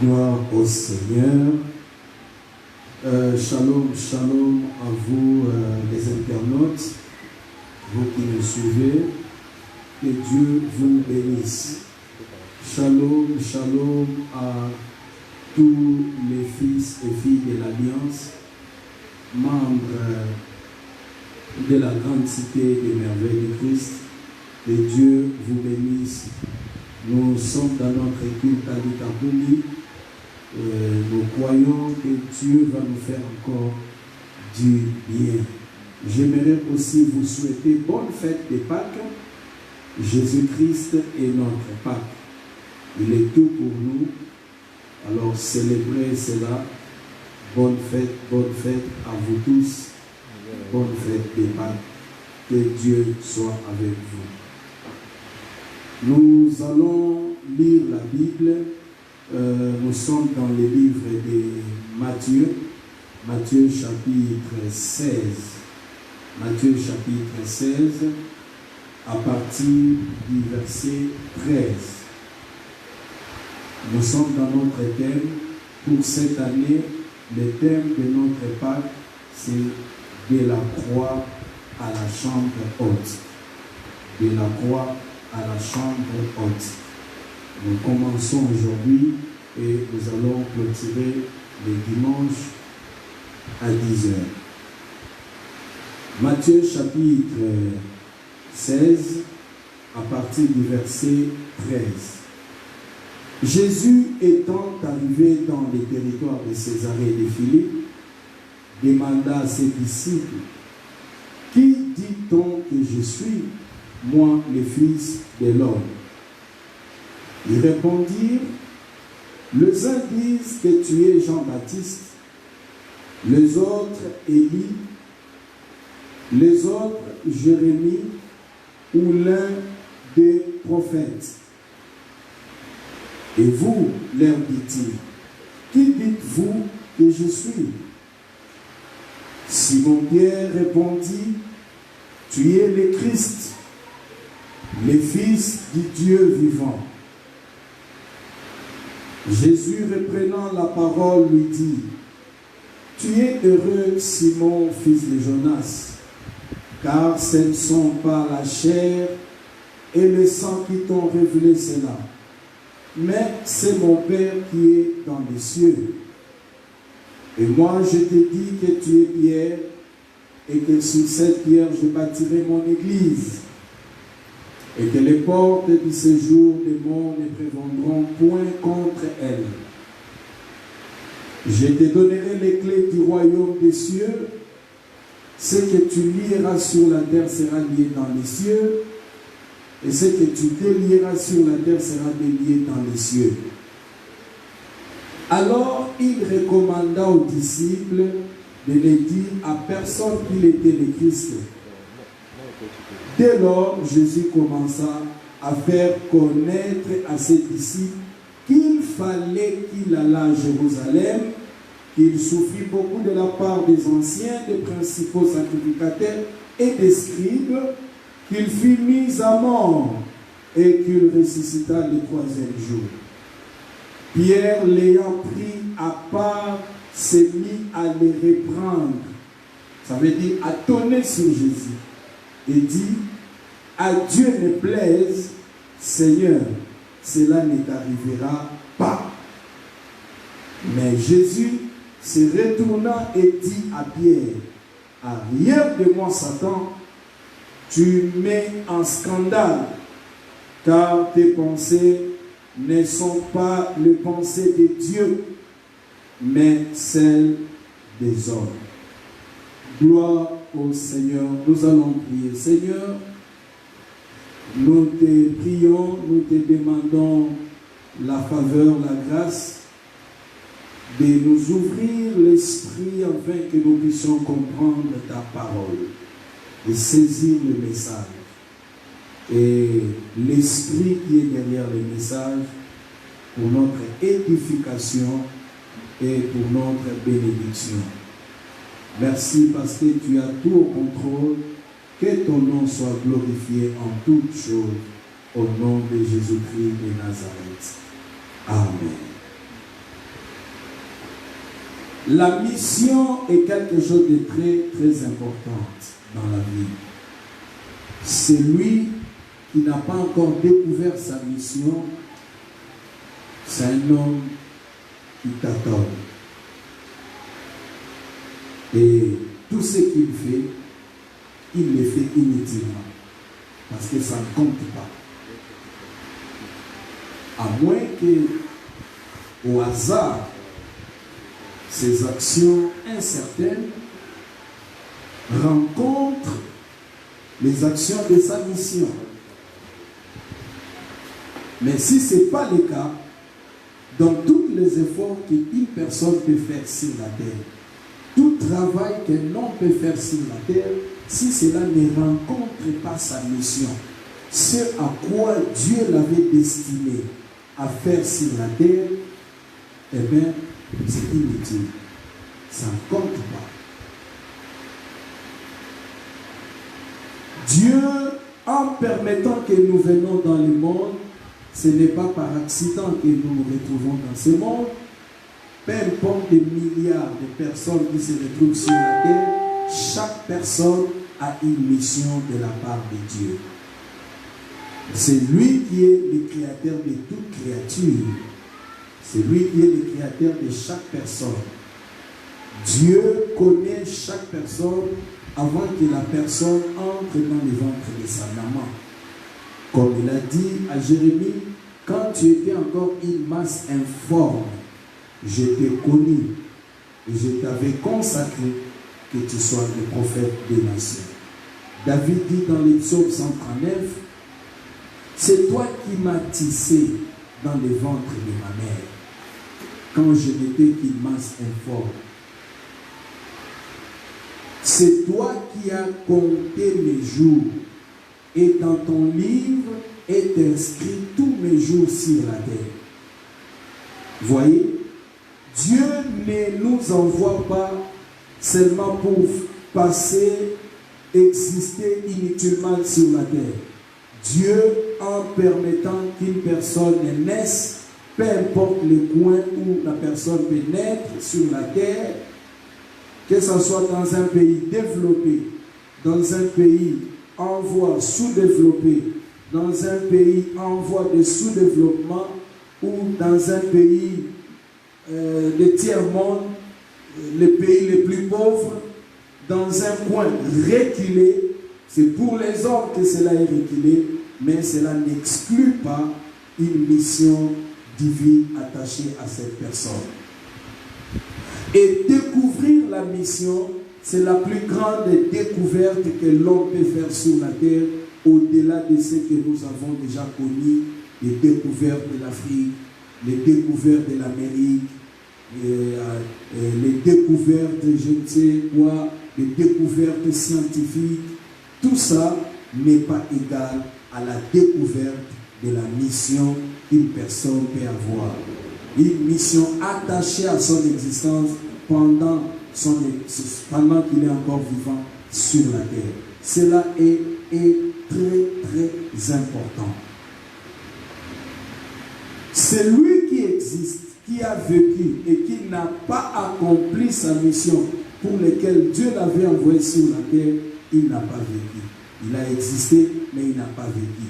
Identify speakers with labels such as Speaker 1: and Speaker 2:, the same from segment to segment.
Speaker 1: Gloire au Seigneur. Shalom, shalom à vous les internautes, vous qui nous suivez. Que Dieu vous bénisse. Shalom, shalom à tous les fils et filles de l'Alliance, membres de la grande cité des merveilles de Christ. Que Dieu vous bénisse. Nous sommes dans notre culte à l'Itabouli. Nous croyons que Dieu va nous faire encore du bien. J'aimerais aussi vous souhaiter bonne fête de Pâques. Jésus-Christ est notre Pâques. Il est tout pour nous. Alors célébrez cela. Bonne fête à vous tous. Bonne fête de Pâques. Que Dieu soit avec vous. Nous allons lire la Bible. Nous sommes dans le livre de Matthieu. Matthieu chapitre 16. Matthieu chapitre 16. À partir du verset 13. Nous sommes dans notre thème. Pour cette année, le thème de notre Pâques, c'est de la croix à la chambre haute. De la croix à la chambre haute. Nous commençons aujourd'hui et nous allons clôturer le dimanche à 10h. Matthieu chapitre 16, à partir du verset 13. Jésus étant arrivé dans les territoires de Césarée et de Philippe, demanda à ses disciples, « Qui dit-on que je suis, moi, le Fils de l'homme ?» Ils répondirent, « Les uns disent que tu es Jean-Baptiste, les autres Élie, les autres Jérémie, ou l'un des prophètes. » Et vous, leur dit-il, « Qui dites-vous que je suis ?» Simon-Pierre répondit, « Tu es le Christ, le Fils du Dieu vivant. » Jésus, reprenant la parole, lui dit, « Tu es heureux, Simon, fils de Jonas, car ce ne sont pas la chair et le sang qui t'ont révélé cela, mais c'est mon Père qui est dans les cieux. Et moi, je te dis que tu es Pierre, et que sur cette pierre, je bâtirai mon église, et que les portes du séjour des morts ne prévaudront point contre elle. Je te donnerai les clés du royaume des cieux. Ce que tu lieras sur la terre sera lié dans les cieux, et ce que tu délieras sur la terre sera délié dans les cieux. » Alors il recommanda aux disciples de ne dire à personne qu'il était le Christ. Dès lors, Jésus commença à faire connaître à ses disciples qu'il fallait qu'il allât à Jérusalem, qu'il souffrit beaucoup de la part des anciens, des principaux sacrificateurs et des scribes, qu'il fut mis à mort et qu'il ressuscita le troisième jour. Pierre, l'ayant pris à part, s'est mis à les reprendre. Ça veut dire à tonner sur Jésus. Et dit, « À Dieu ne plaise, Seigneur, cela ne t'arrivera pas. » Mais Jésus se retourna et dit à Pierre, « Arrière de moi, Satan, tu mets en scandale, car tes pensées ne sont pas les pensées de Dieu, mais celles des hommes. » Gloire au Seigneur. Nous allons prier. Seigneur, nous te prions, nous te demandons la faveur, la grâce de nous ouvrir l'esprit afin que nous puissions comprendre ta parole et saisir le message. Et l'esprit qui est derrière le message pour notre édification et pour notre bénédiction. Merci parce que tu as tout au contrôle. Que ton nom soit glorifié en toutes choses. Au nom de Jésus-Christ de Nazareth. Amen. La mission est quelque chose de très, très important dans la vie. Celui qui n'a pas encore découvert sa mission, c'est un homme qui tâtonne. Et tout ce qu'il fait, il le fait inutilement. Parce que ça ne compte pas. À moins que, au hasard, ces actions incertaines rencontrent les actions de sa mission. Mais si ce n'est pas le cas, dans tous les efforts qu'une personne peut faire sur la terre, tout travail qu'un homme peut faire sur la terre, si cela ne rencontre pas sa mission, ce à quoi Dieu l'avait destiné à faire sur la terre, eh bien, c'est inutile. Ça ne compte pas. Dieu, en permettant que nous venions dans le monde, ce n'est pas par accident que nous nous retrouvons dans ce monde. Peu importe les milliards de personnes qui se retrouvent sur la terre, chaque personne a une mission de la part de Dieu. C'est lui qui est le créateur de toute créature. C'est lui qui est le créateur de chaque personne. Dieu connaît chaque personne avant que la personne entre dans le ventre de sa maman. Comme il a dit à Jérémie, quand tu étais encore une masse informe, je t'ai connu et je t'avais consacré que tu sois le prophète des nations. David dit dans les psaumes 139, c'est toi qui m'as tissé dans le ventre de ma mère, quand je n'étais qu'une masse informe. C'est toi qui as compté mes jours, et dans ton livre est inscrit tous mes jours sur la terre. Voyez, Dieu ne nous envoie pas seulement pour passer, exister inutilement sur la terre. Dieu, en permettant qu'une personne naisse, peu importe le coin où la personne peut naître sur la terre, que ce soit dans un pays développé, dans un pays en voie sous-développé, dans un pays en voie de sous-développement ou dans un pays de tiers-monde, les pays les plus pauvres, dans un coin reculé, c'est pour les hommes que cela est reculé, mais cela n'exclut pas une mission divine attachée à cette personne. Et découvrir la mission, c'est la plus grande découverte que l'homme peut faire sur la terre, au-delà de ce que nous avons déjà connu, les découvertes de l'Afrique, les découvertes de l'Amérique, les découvertes, je ne sais quoi, les découvertes scientifiques. Tout ça n'est pas égal à la découverte de la mission qu'une personne peut avoir. Une mission attachée à son existence pendant qu'il est encore vivant sur la terre. Cela est très, très important. Celui qui existe, qui a vécu et qui n'a pas accompli sa mission pour laquelle Dieu l'avait envoyé sur la terre, il n'a pas vécu. Il a existé, mais il n'a pas vécu.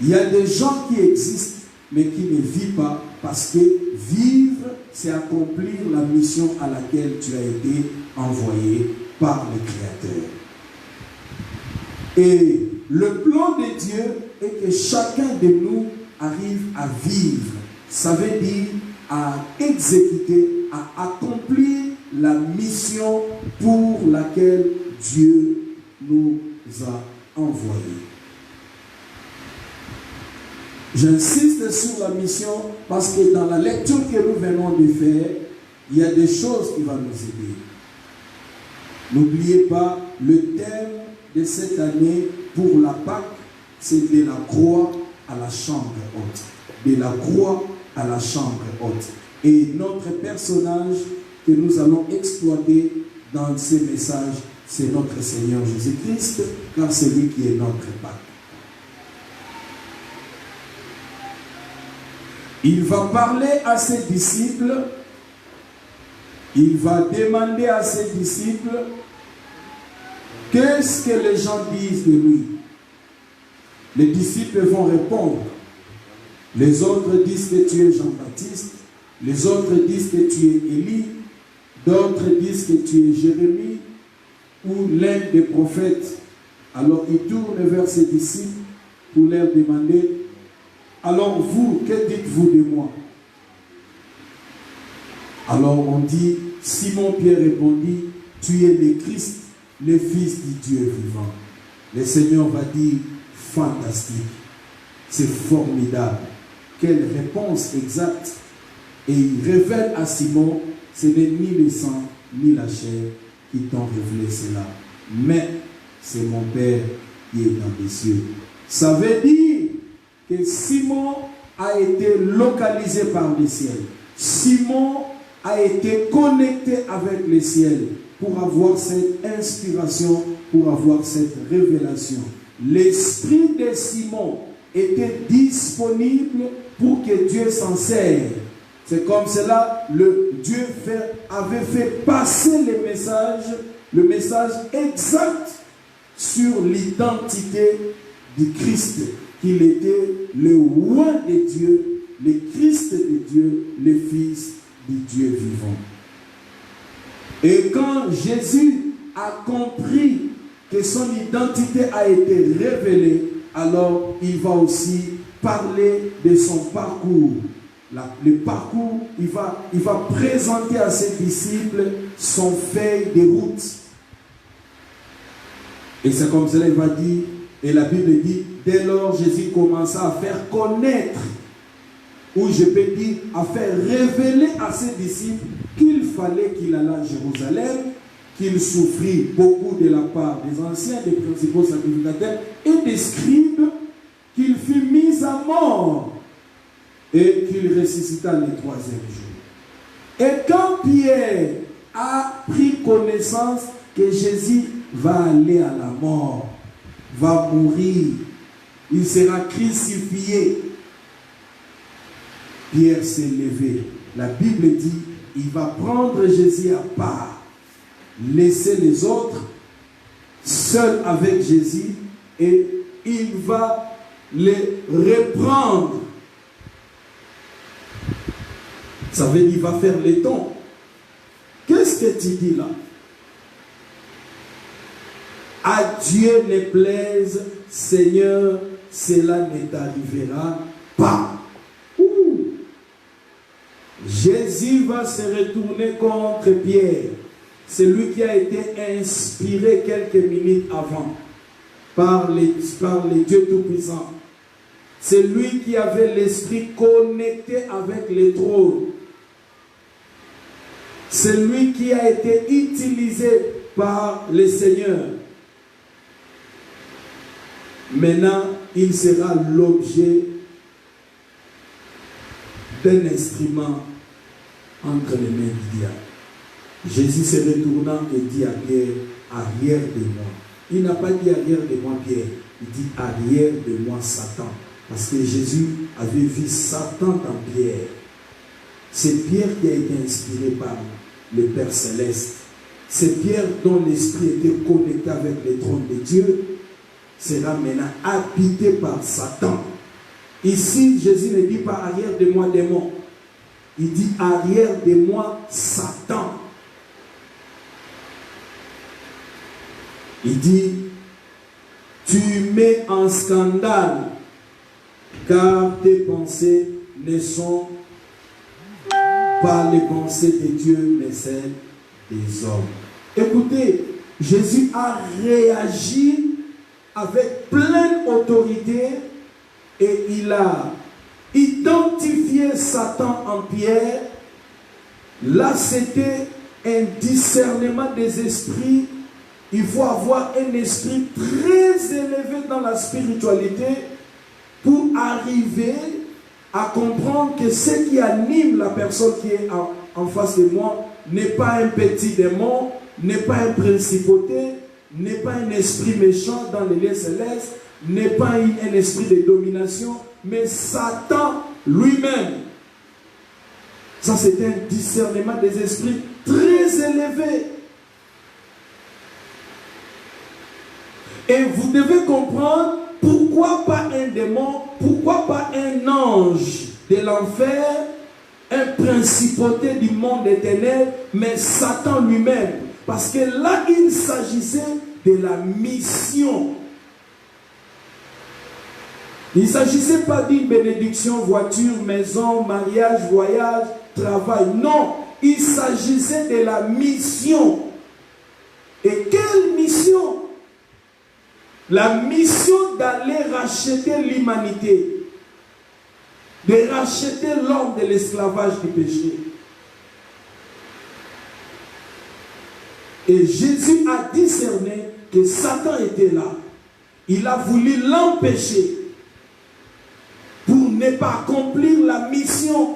Speaker 1: Il y a des gens qui existent, mais qui ne vivent pas, parce que vivre, c'est accomplir la mission à laquelle tu as été envoyé par le Créateur. Et le plan de Dieu est que chacun de nous arrive à vivre. Ça veut dire à exécuter, à accomplir la mission pour laquelle Dieu nous a envoyés. J'insiste sur la mission parce que dans la lecture que nous venons de faire, il y a des choses qui vont nous aider. N'oubliez pas, le thème de cette année pour la Pâque, c'est de la croix à la chambre haute. De la croix à la chambre haute. Et notre personnage que nous allons exploiter dans ces messages, c'est notre Seigneur Jésus-Christ, car c'est lui qui est notre Pâque. Il va parler à ses disciples il va demander à ses disciples qu'est-ce que les gens disent de lui. Les disciples vont répondre. Les autres disent que tu es Jean-Baptiste, les autres disent que tu es Élie, d'autres disent que tu es Jérémie ou l'un des prophètes. Alors il tourne vers ses disciples pour leur demander, alors vous, que dites-vous de moi? Alors on dit, Simon-Pierre répondit, tu es le Christ, le Fils du Dieu vivant. Le Seigneur va dire, fantastique, c'est formidable. Quelle réponse exacte. Et il révèle à Simon, ce n'est ni le sang, ni la chair qui t'ont révélé cela, mais c'est mon Père qui est dans les cieux. Ça veut dire que Simon a été localisé par le ciel. Simon a été connecté avec le ciel pour avoir cette inspiration, pour avoir cette révélation. L'esprit de Simon était disponible pour que Dieu s'en serve. C'est comme cela, Dieu avait fait passer le message exact sur l'identité du Christ, qu'il était le roi de Dieu, le Christ de Dieu, le Fils du Dieu vivant. Et quand Jésus a compris que son identité a été révélée, alors il va aussi parler de son parcours. Le parcours, il va présenter à ses disciples son feuille de route. Et c'est comme cela il va dire, et la Bible dit, dès lors Jésus commença à faire connaître, ou je peux dire, à faire révéler à ses disciples qu'il fallait qu'il allât à Jérusalem, qu'il souffrit beaucoup de la part des anciens, des principaux sacrificateurs et des scribes, qu'il fut mis à mort et qu'il ressuscita le 3e jour. Et quand Pierre a pris connaissance que Jésus va aller à la mort, va mourir, il sera crucifié, Pierre s'est levé. La Bible dit, il va prendre Jésus à part, laisser les autres seuls avec Jésus et il va les reprendre. Ça veut dire qu'il va faire les dons. Qu'est-ce que tu dis là? À Dieu ne plaise, Seigneur, cela ne t'arrivera pas. Jésus va se retourner contre Pierre, celui qui a été inspiré quelques minutes avant par les dieux tout-puissants. C'est lui qui avait l'esprit connecté avec les trônes. C'est lui qui a été utilisé par le Seigneur. Maintenant, il sera l'objet d'un instrument entre les mains du diable. Jésus se retournant et dit à Pierre, arrière de moi. Il n'a pas dit arrière de moi Pierre, il dit arrière de moi Satan. Parce que Jésus avait vu Satan dans Pierre. C'est Pierre qui a été inspiré par le Père Céleste. C'est Pierre dont l'esprit était connecté avec le trône de Dieu. Sera maintenant habité par Satan. Ici, Jésus ne dit pas arrière de moi démon. Il dit arrière de moi Satan. Il dit tu mets en scandale car tes pensées ne sont pas les pensées de Dieu mais celles des hommes. Écoutez, Jésus a réagi avec pleine autorité et il a identifié Satan en Pierre. Là, c'était un discernement des esprits. Il faut avoir un esprit très élevé dans la spiritualité pour arriver à comprendre que ce qui anime la personne qui est en face de moi n'est pas un petit démon, n'est pas une principauté, n'est pas un esprit méchant dans les lieux célestes, n'est pas un esprit de domination, mais Satan lui-même. Ça, c'est un discernement des esprits très élevé. Et vous devez comprendre pourquoi pas un démon, pourquoi pas un ange de l'enfer, un principauté du monde des ténèbres, mais Satan lui-même. Parce que là, il s'agissait de la mission. Il ne s'agissait pas d'une bénédiction, voiture, maison, mariage, voyage, travail. Non, il s'agissait de la mission. Et quelle mission? La mission d'aller racheter l'humanité, de racheter l'homme de l'esclavage du péché. Et Jésus a discerné que Satan était là. Il a voulu l'empêcher pour ne pas accomplir la mission.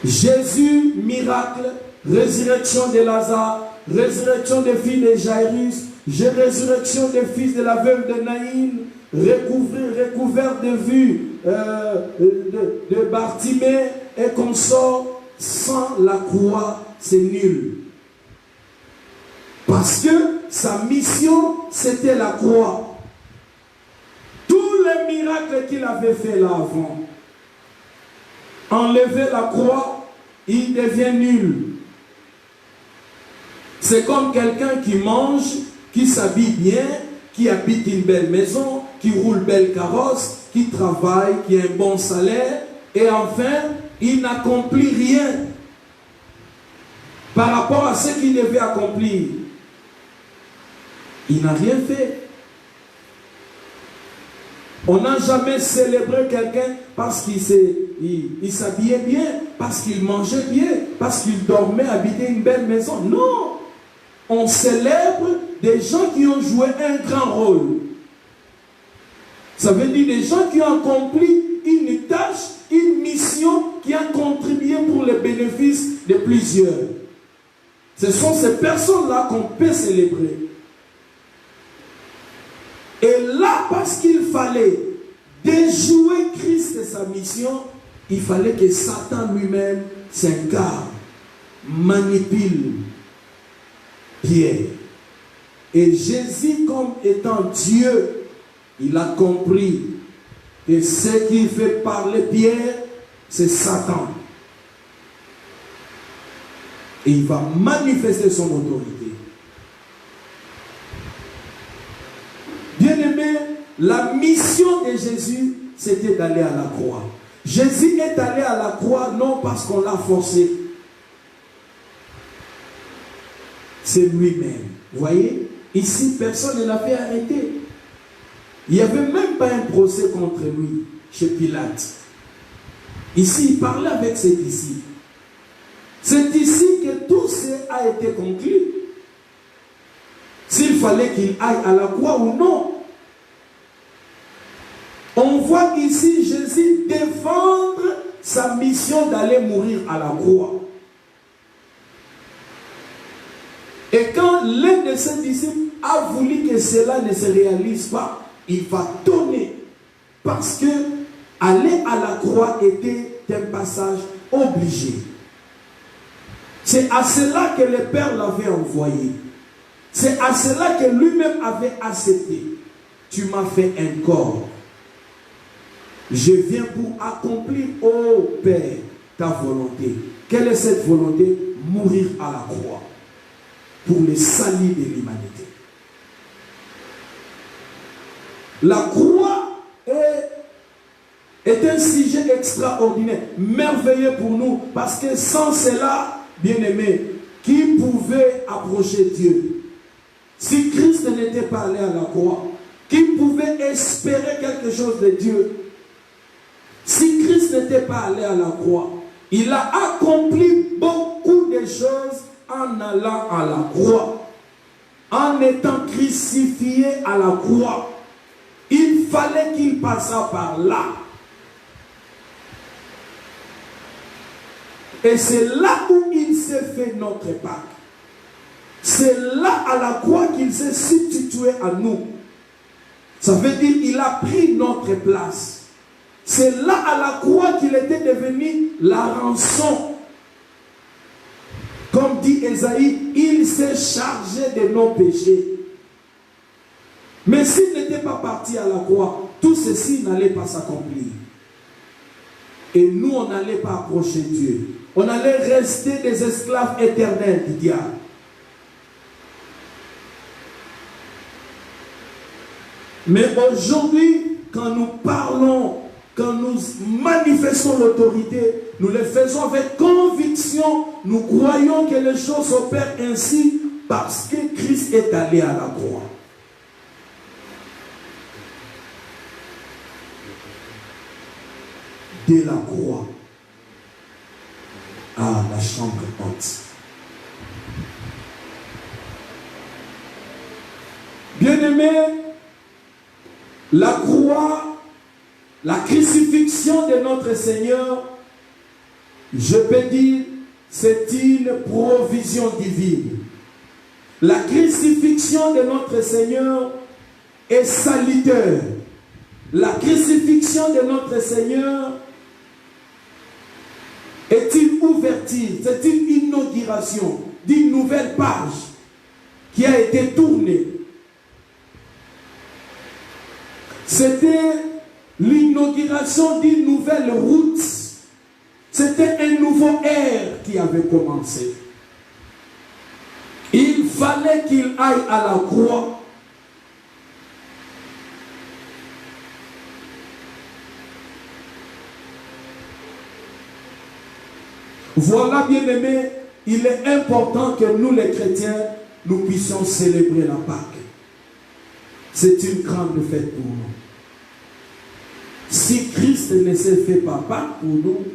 Speaker 1: Jésus, miracle, résurrection de Lazare, résurrection des filles de Jairus, résurrection des fils de la veuve de Naïn, recouvert de vue de Bartimée et consort. Sans la croix, c'est nul. Parce que sa mission, c'était la croix. Tous les miracles qu'il avait fait là avant, enlever la croix, il devient nul. C'est comme quelqu'un qui mange, qui s'habille bien, qui habite une belle maison, qui roule belle carrosse, qui travaille, qui a un bon salaire, et enfin, il n'accomplit rien par rapport à ce qu'il devait accomplir. Il n'a rien fait. On n'a jamais célébré quelqu'un parce qu'il s'habillait bien, parce qu'il mangeait bien, parce qu'il dormait, habitait une belle maison. Non! On célèbre des gens qui ont joué un grand rôle. Ça veut dire des gens qui ont accompli une tâche, une mission, qui ont contribué pour le bénéfice de plusieurs. Ce sont ces personnes-là qu'on peut célébrer. Et là, parce qu'il fallait déjouer Christ et sa mission, il fallait que Satan lui-même s'incarne, manipule Pierre. Et Jésus, comme étant Dieu, il a compris que ce qui fait parler Pierre, c'est Satan. Et il va manifester son autorité. Bien-aimé, la mission de Jésus, c'était d'aller à la croix. Jésus est allé à la croix non parce qu'on l'a forcé. C'est lui-même. Vous voyez, ici, personne ne l'a fait arrêter. Il n'y avait même pas un procès contre lui chez Pilate. Ici, il parlait avec ses disciples. C'est ici que tout ça a été conclu. S'il fallait qu'il aille à la croix ou non. On voit ici Jésus défendre sa mission d'aller mourir à la croix. Et quand l'un de ses disciples a voulu que cela ne se réalise pas, il va donner. Parce que aller à la croix était un passage obligé. C'est à cela que le Père l'avait envoyé. C'est à cela que lui-même avait accepté. Tu m'as fait un corps. Je viens pour accomplir, ô Père, ta volonté. Quelle est cette volonté? Mourir à la croix. Pour le salut de l'humanité. La croix est un sujet extraordinaire, merveilleux pour nous, parce que sans cela, bien-aimé, qui pouvait approcher Dieu? Si Christ n'était pas allé à la croix, qui pouvait espérer quelque chose de Dieu? Si Christ n'était pas allé à la croix, il a accompli beaucoup de choses en allant à la croix, en étant crucifié à la croix. Il fallait qu'il passât par là. Et c'est là où il s'est fait notre Pâque. C'est là à la croix qu'il s'est substitué à nous. Ça veut dire qu'il a pris notre place. C'est là à la croix qu'il était devenu la rançon. Comme dit Ésaïe, il s'est chargé de nos péchés. Mais s'il n'était pas parti à la croix, tout ceci n'allait pas s'accomplir. Et nous, on n'allait pas approcher Dieu. On allait rester des esclaves éternels du diable. Mais aujourd'hui, quand nous parlons, quand nous manifestons l'autorité, nous le faisons avec conviction. Nous croyons que les choses s'opèrent ainsi parce que Christ est allé à la croix. De la croix à la chambre haute. Bien-aimés, la croix, la crucifixion de notre Seigneur, je peux dire, c'est une provision divine. La crucifixion de notre Seigneur est salutaire. La crucifixion de notre Seigneur est une ouverture, c'est une inauguration d'une nouvelle page qui a été tournée. C'était l'inauguration d'une nouvelle route. C'était un nouveau ère qui avait commencé. Il fallait qu'il aille à la croix. Voilà, bien-aimés, il est important que nous, les chrétiens, nous puissions célébrer la Pâque. C'est une grande fête pour nous. Si Christ ne s'est fait pas Pâque pour nous,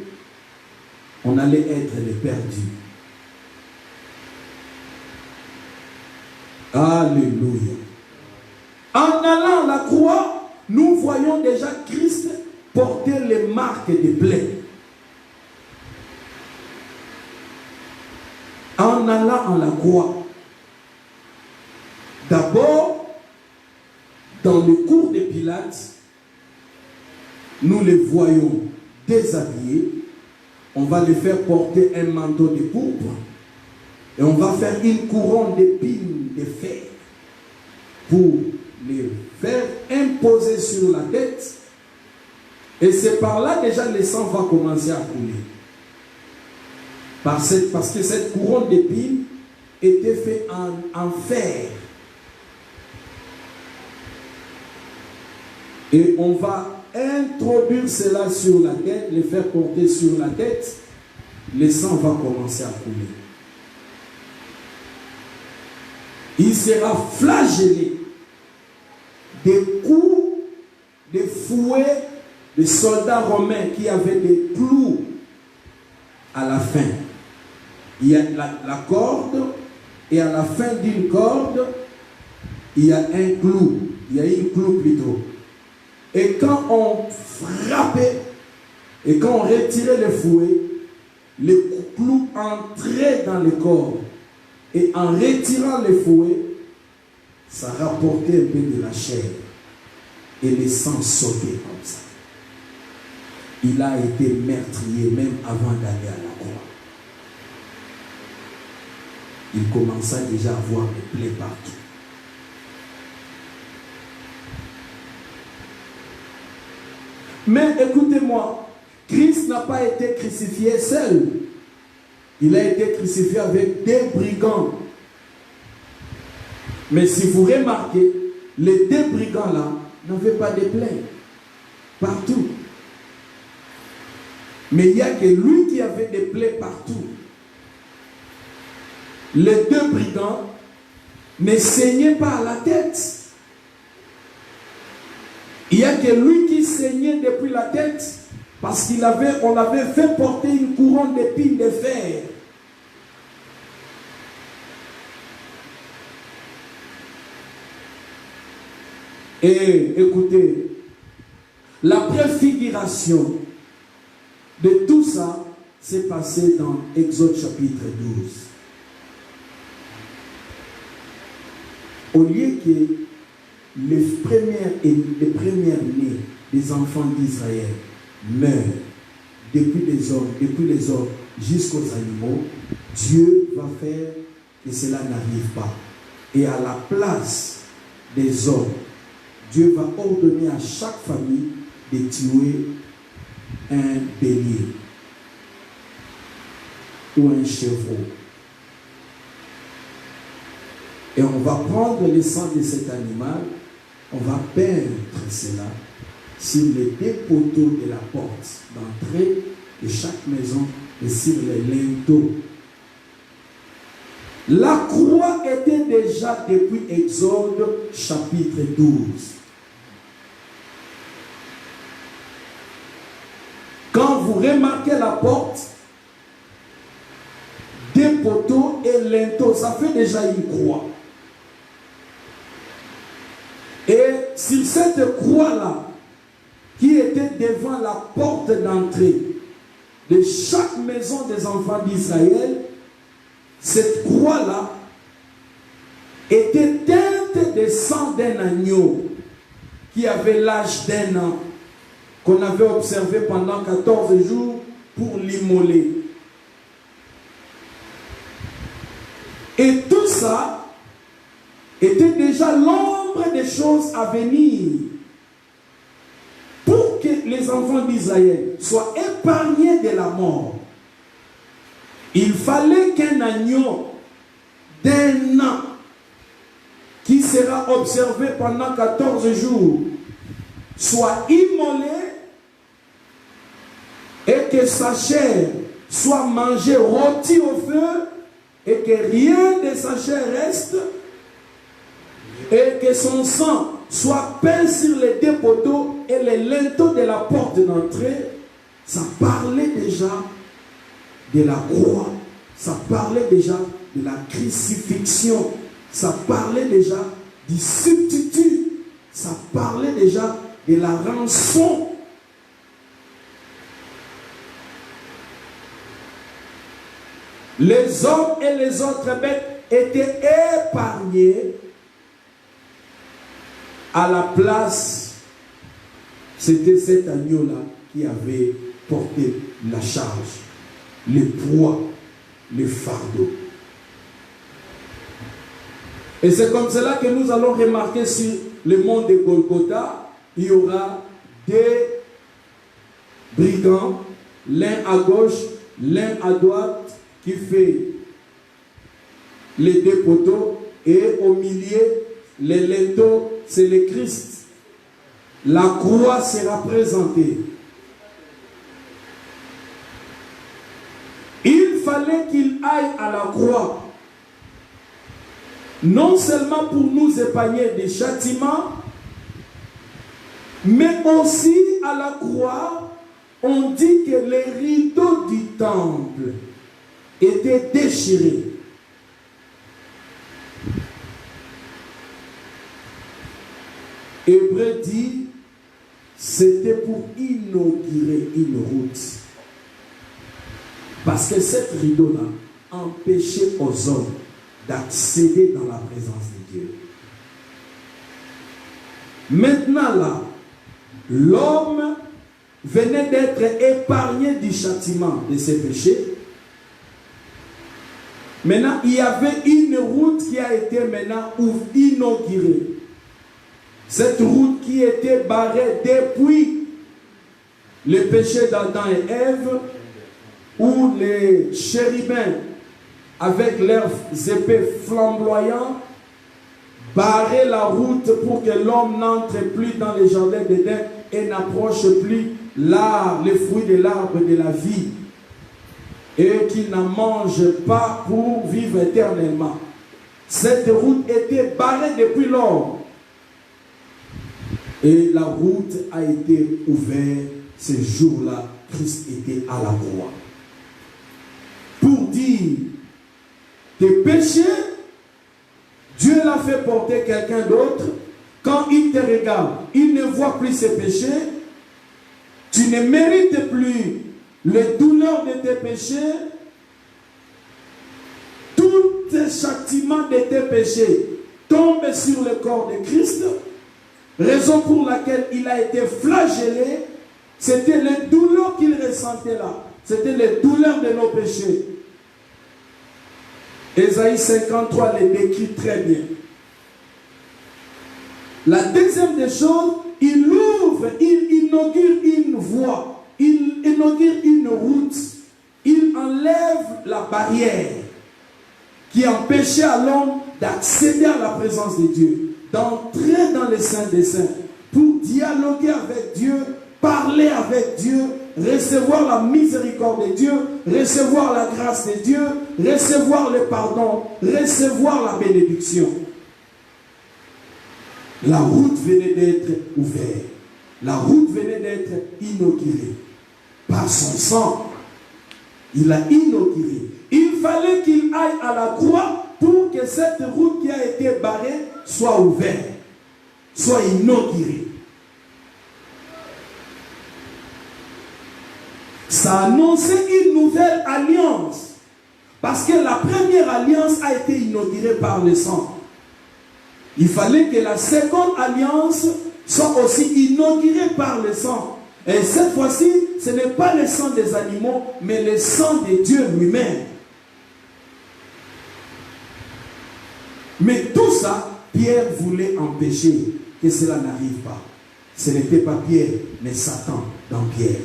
Speaker 1: on allait être les perdus. Alléluia. En allant à la croix, nous voyons déjà Christ porter les marques des plaies. En allant à la croix, d'abord, dans le cours de Pilate, nous les voyons déshabillés. On va les faire porter un manteau de pourpre et on va faire une couronne d'épines de fer pour les faire imposer sur la tête. Et c'est par là déjà le sang va commencer à couler. Parce que cette couronne d'épines était faite en fer. Et on va introduire cela sur la tête, les faire porter sur la tête. Le sang va commencer à couler. Il sera flagellé des coups, des fouets des soldats romains qui avaient des clous à la fin. Il y a la corde, et à la fin d'une corde, il y a un clou. Il y a une clou plutôt. Et quand on frappait, et quand on retirait le fouet, le clou entrait dans le corps. Et en retirant le fouet, ça rapportait un peu de la chair. Et le sang sautait comme ça. Il a été meurtrier même avant d'aller à la croix. Il commença déjà à voir des plaies partout. Mais écoutez-moi, Christ n'a pas été crucifié seul. Il a été crucifié avec des brigands. Mais si vous remarquez, les deux brigands-là n'avaient pas de plaies partout. Mais il n'y a que lui qui avait des plaies partout. Les deux brigands ne saignaient pas à la tête. Il n'y a que lui qui saignait depuis la tête parce qu'on avait fait porter une couronne d'épines de fer. Et écoutez, la préfiguration de tout ça s'est passé dans Exode chapitre 12. Au lieu que les premières nés des enfants d'Israël meurent depuis les hommes jusqu'aux animaux, Dieu va faire que cela n'arrive pas. Et à la place des hommes, Dieu va ordonner à chaque famille de tuer un bélier ou un chevreau. Et on va prendre le sang de cet animal, on va peindre cela sur les deux poteaux de la porte d'entrée de chaque maison et sur les linteaux. La croix était déjà depuis Exode chapitre 12. Quand vous remarquez la porte, des poteaux et linteaux, ça fait déjà une croix. Et sur cette croix-là, qui était devant la porte d'entrée de chaque maison des enfants d'Israël, cette croix-là était teinte de sang d'un agneau qui avait l'âge d'un an, qu'on avait observé pendant 14 jours pour l'immoler. Et tout ça était déjà l'ombre des choses à venir pour que les enfants d'Israël soient épargnés de la mort. Il fallait qu'un agneau d'un an qui sera observé pendant 14 jours soit immolé et que sa chair soit mangée rôtie au feu et que rien de sa chair reste et que son sang soit peint sur les deux poteaux et les linteaux de la porte d'entrée. Ça parlait déjà de la croix, ça parlait déjà de la crucifixion, ça parlait déjà du substitut, ça parlait déjà de la rançon. Les hommes et les autres bêtes étaient épargnés. À la place, c'était cet agneau-là qui avait porté la charge, le poids, le fardeau. Et c'est comme cela que nous allons remarquer sur le mont de Golgotha, il y aura des brigands, l'un à gauche, l'un à droite, qui fait les deux poteaux, et au milieu, les linteaux, c'est le Christ. La croix sera présentée. Il fallait qu'il aille à la croix, non seulement pour nous épargner des châtiments, mais aussi à la croix, on dit que les rideaux du temple étaient déchirés. Hébreu dit, c'était pour inaugurer une route. Parce que cette rideau-là empêchait aux hommes d'accéder dans la présence de Dieu. Maintenant là, l'homme venait d'être épargné du châtiment de ses péchés. Maintenant, il y avait une route qui a été maintenant inaugurée. Cette route qui était barrée depuis le péché d'Adam et Ève, où les chérubins, avec leurs épées flamboyantes, barraient la route pour que l'homme n'entre plus dans les jardins d'Éden et n'approche plus les fruits de l'arbre de la vie, et qu'il n'en mange pas pour vivre éternellement. Cette route était barrée depuis lors. Et la route a été ouverte ce jour-là. Christ était à la croix. Pour dire, tes péchés, Dieu l'a fait porter quelqu'un d'autre. Quand il te regarde, il ne voit plus ses péchés. Tu ne mérites plus les douleurs de tes péchés. Tout le châtiment de tes péchés tombe sur le corps de Christ. Raison pour laquelle il a été flagellé. C'était les douleurs qu'il ressentait là. C'était les douleurs de nos péchés. Ésaïe 53 les décrit très bien. La deuxième des choses, il ouvre, il inaugure une voie, il inaugure une route, il enlève la barrière qui empêchait à l'homme d'accéder à la présence de Dieu, d'entrer dans les saints des saints, pour dialoguer avec Dieu, parler avec Dieu, recevoir la miséricorde de Dieu, recevoir la grâce de Dieu, recevoir le pardon, recevoir la bénédiction. La route venait d'être ouverte. La route venait d'être inaugurée. Par son sang, il a inauguré. Il fallait qu'il aille à la croix pour que cette route qui a été barrée soit ouverte, soit inaugurée. Ça annonçait une nouvelle alliance. Parce que la première alliance a été inaugurée par le sang. Il fallait que la seconde alliance soit aussi inaugurée par le sang. Et cette fois-ci, ce n'est pas le sang des animaux, mais le sang de Dieu lui-même. Mais tout ça, Pierre voulait empêcher que cela n'arrive pas. Ce n'était pas Pierre, mais Satan dans Pierre.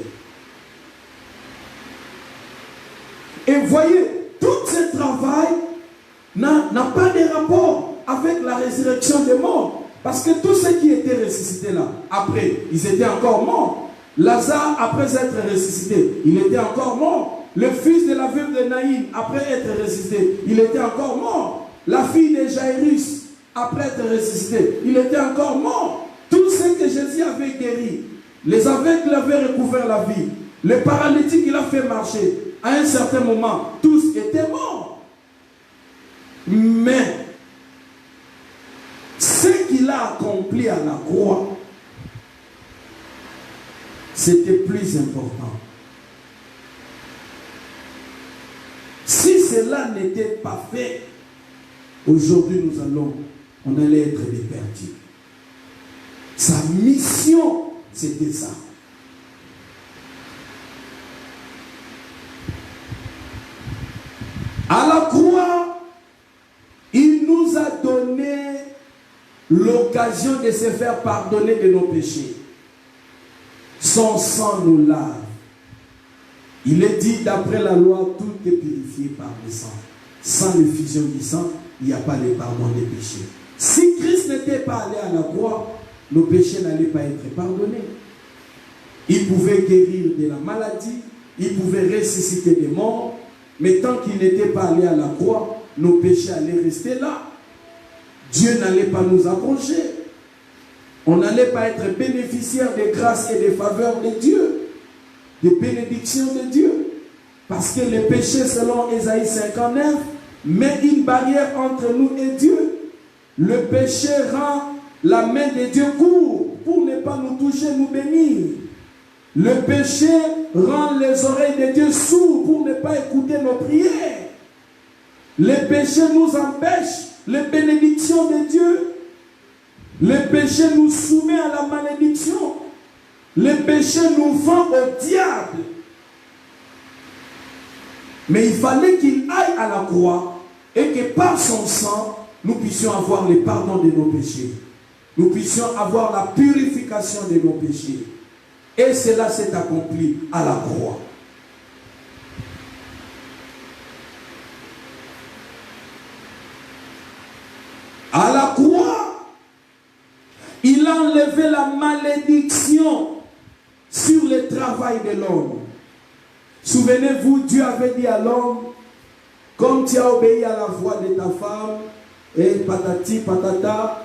Speaker 1: Et voyez, tout ce travail n'a pas de rapport avec la résurrection des morts. Parce que tous ceux qui étaient ressuscités là, après, ils étaient encore morts. Lazare, après être ressuscité, il était encore mort. Le fils de la veuve de Naïm, après être ressuscité, il était encore mort. La fille de Jairus, après être ressuscité, il était encore mort. Tous ceux que Jésus avait guéris, les aveugles avaient recouvert la vie. Le paralytique, il a fait marcher. À un certain moment, tous étaient morts. Mais ce qu'il a accompli à la croix, c'était plus important. Si cela n'était pas fait, aujourd'hui on allait être des perdus. Sa mission, c'était ça. À la croix, il nous a donné l'occasion de se faire pardonner de nos péchés. Son sang nous lave. Il est dit, d'après la loi, tout est purifié par le sang. Sans l'effusion du sang, il n'y a pas de pardon des péchés. Si Christ n'était pas allé à la croix, nos péchés n'allaient pas être pardonnés. Il pouvait guérir de la maladie, il pouvait ressusciter des morts, mais tant qu'il n'était pas allé à la croix, nos péchés allaient rester là. Dieu n'allait pas nous approcher. On n'allait pas être bénéficiaire des grâces et des faveurs de Dieu, des bénédictions de Dieu. Parce que le péché, selon Ésaïe 59, met une barrière entre nous et Dieu. Le péché rend la main de Dieu courte pour ne pas nous toucher, nous bénir. Le péché rend les oreilles de Dieu sourdes pour ne pas écouter nos prières. Le péché nous empêche les bénédictions de Dieu. Le péché nous soumet à la malédiction. Le péché nous vend au diable. Mais il fallait qu'il aille à la croix et que par son sang, nous puissions avoir le pardon de nos péchés. Nous puissions avoir la purification de nos péchés. Et cela s'est accompli à la croix. À la croix, il a enlevé la malédiction sur le travail de l'homme. Souvenez-vous, Dieu avait dit à l'homme, comme tu as obéi à la voix de ta femme, et patati patata,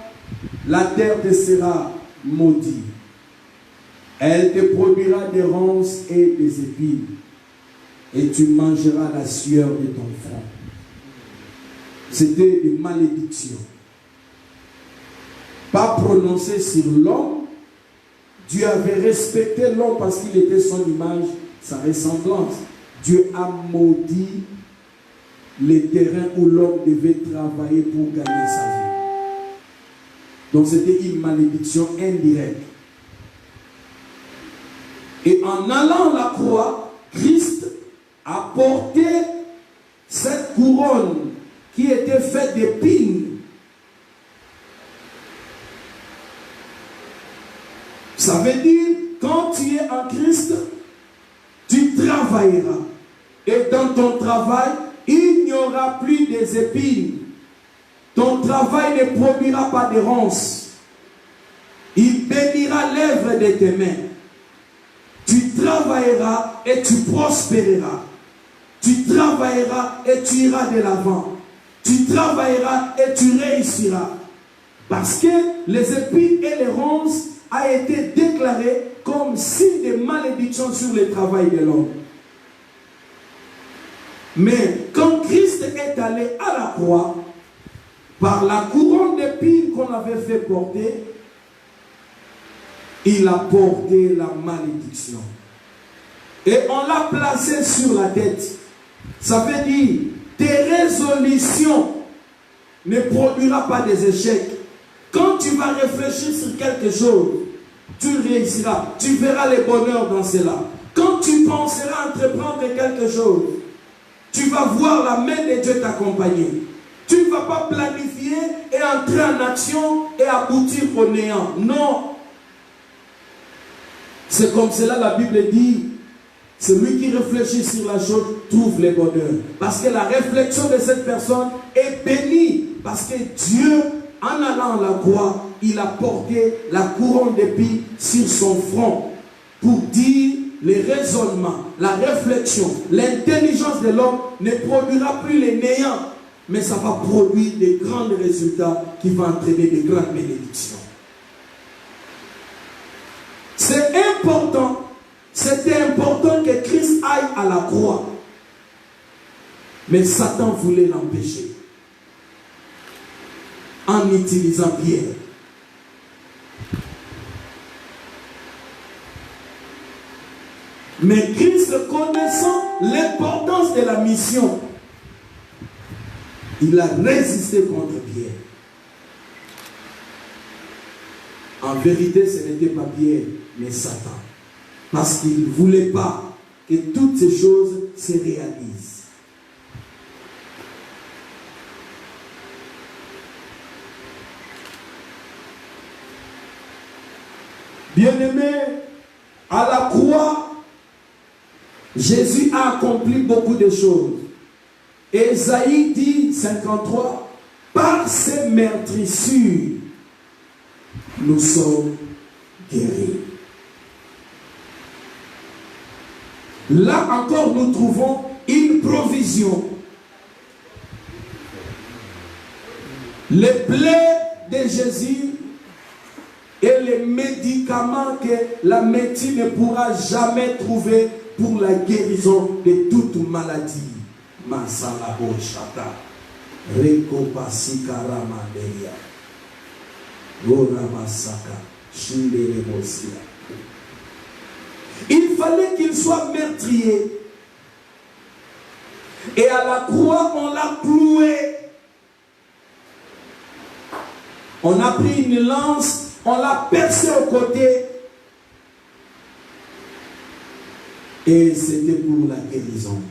Speaker 1: la terre te sera maudite. Elle te produira des ronces et des épines, et tu mangeras la sueur de ton front. C'était une malédiction. Pas prononcée sur l'homme. Dieu avait respecté l'homme parce qu'il était son image, sa ressemblance. Dieu a maudit les terrains où l'homme devait travailler pour gagner sa vie. Donc c'était une malédiction indirecte. Et en allant à la croix, Christ a porté cette couronne qui était faite d'épines. Ça veut dire, quand tu es en Christ, tu travailleras. Et dans ton travail, il n'y aura plus des épines. Ton travail ne produira pas de ronces. Il bénira l'œuvre de tes mains. Tu travailleras et tu prospéreras. Tu travailleras et tu iras de l'avant. Tu travailleras et tu réussiras. Parce que les épines et les ronces a été déclaré comme signe de malédiction sur le travail de l'homme. Mais quand Christ est allé à la croix, par la couronne d'épines qu'on avait fait porter, il a porté la malédiction. Et on l'a placé sur la tête. Ça veut dire, tes résolutions ne produiront pas des échecs. Quand tu vas réfléchir sur quelque chose, tu réussiras. Tu verras le bonheur dans cela. Quand tu penseras entreprendre quelque chose, tu vas voir la main de Dieu t'accompagner. Tu ne vas pas planifier et entrer en action et aboutir au néant. Non. C'est comme cela la Bible dit, celui qui réfléchit sur la chose trouve le bonheur. Parce que la réflexion de cette personne est bénie. Parce que Dieu, en allant à la croix, il a porté la couronne d'épines sur son front pour dire les raisonnements, la réflexion, l'intelligence de l'homme ne produira plus les néants, mais ça va produire des grands résultats qui vont entraîner des grandes bénédictions. C'est important, c'était important que Christ aille à la croix, mais Satan voulait l'empêcher en utilisant Pierre. Mais Christ, connaissant l'importance de la mission, il a résisté contre Pierre. En vérité, ce n'était pas Pierre, mais Satan. Parce qu'il ne voulait pas que toutes ces choses se réalisent. Bien-aimés, à la croix, Jésus a accompli beaucoup de choses. Ésaïe dit, 53, par ses meurtrissures, nous sommes guéris. Là encore, nous trouvons une provision. Les plaies de Jésus et les médicaments que la médecine ne pourra jamais trouver pour la guérison de toute maladie. Masalabo Shata, Reko Pasika Ramaderia, Gora Masaka, Shindere Mosia. Il fallait qu'il soit meurtrier. Et à la croix, on l'a cloué. On a pris une lance, on l'a percé au côté. Et c'était pour la guérison.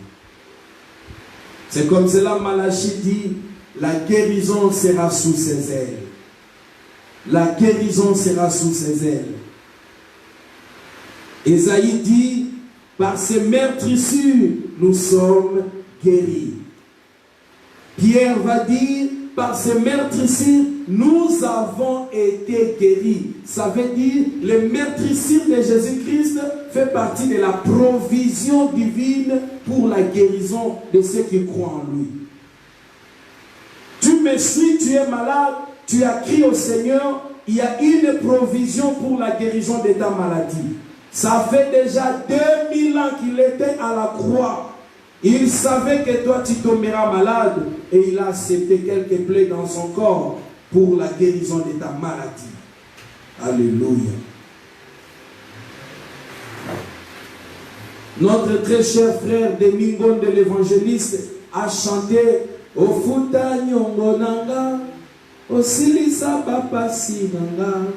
Speaker 1: C'est comme cela Malachie dit, la guérison sera sous ses ailes. La guérison sera sous ses ailes. Ésaïe dit, par ses meurtrissures, nous sommes guéris. Pierre va dire, par ses meurtrissures, nous avons été guéris. Ça veut dire, les meurtrissures de Jésus-Christ fait partie de la provision divine pour la guérison de ceux qui croient en lui. Tu me suis, tu es malade, tu as crié au Seigneur, il y a une provision pour la guérison de ta maladie. Ça fait déjà 2000 ans qu'il était à la croix. Il savait que toi tu tomberas malade et il a accepté quelques plaies dans son corps pour la guérison de ta maladie. Alléluia. Notre très cher frère Domingo de l'évangéliste a chanté O futa nyongo nanga osilisa papa sinanga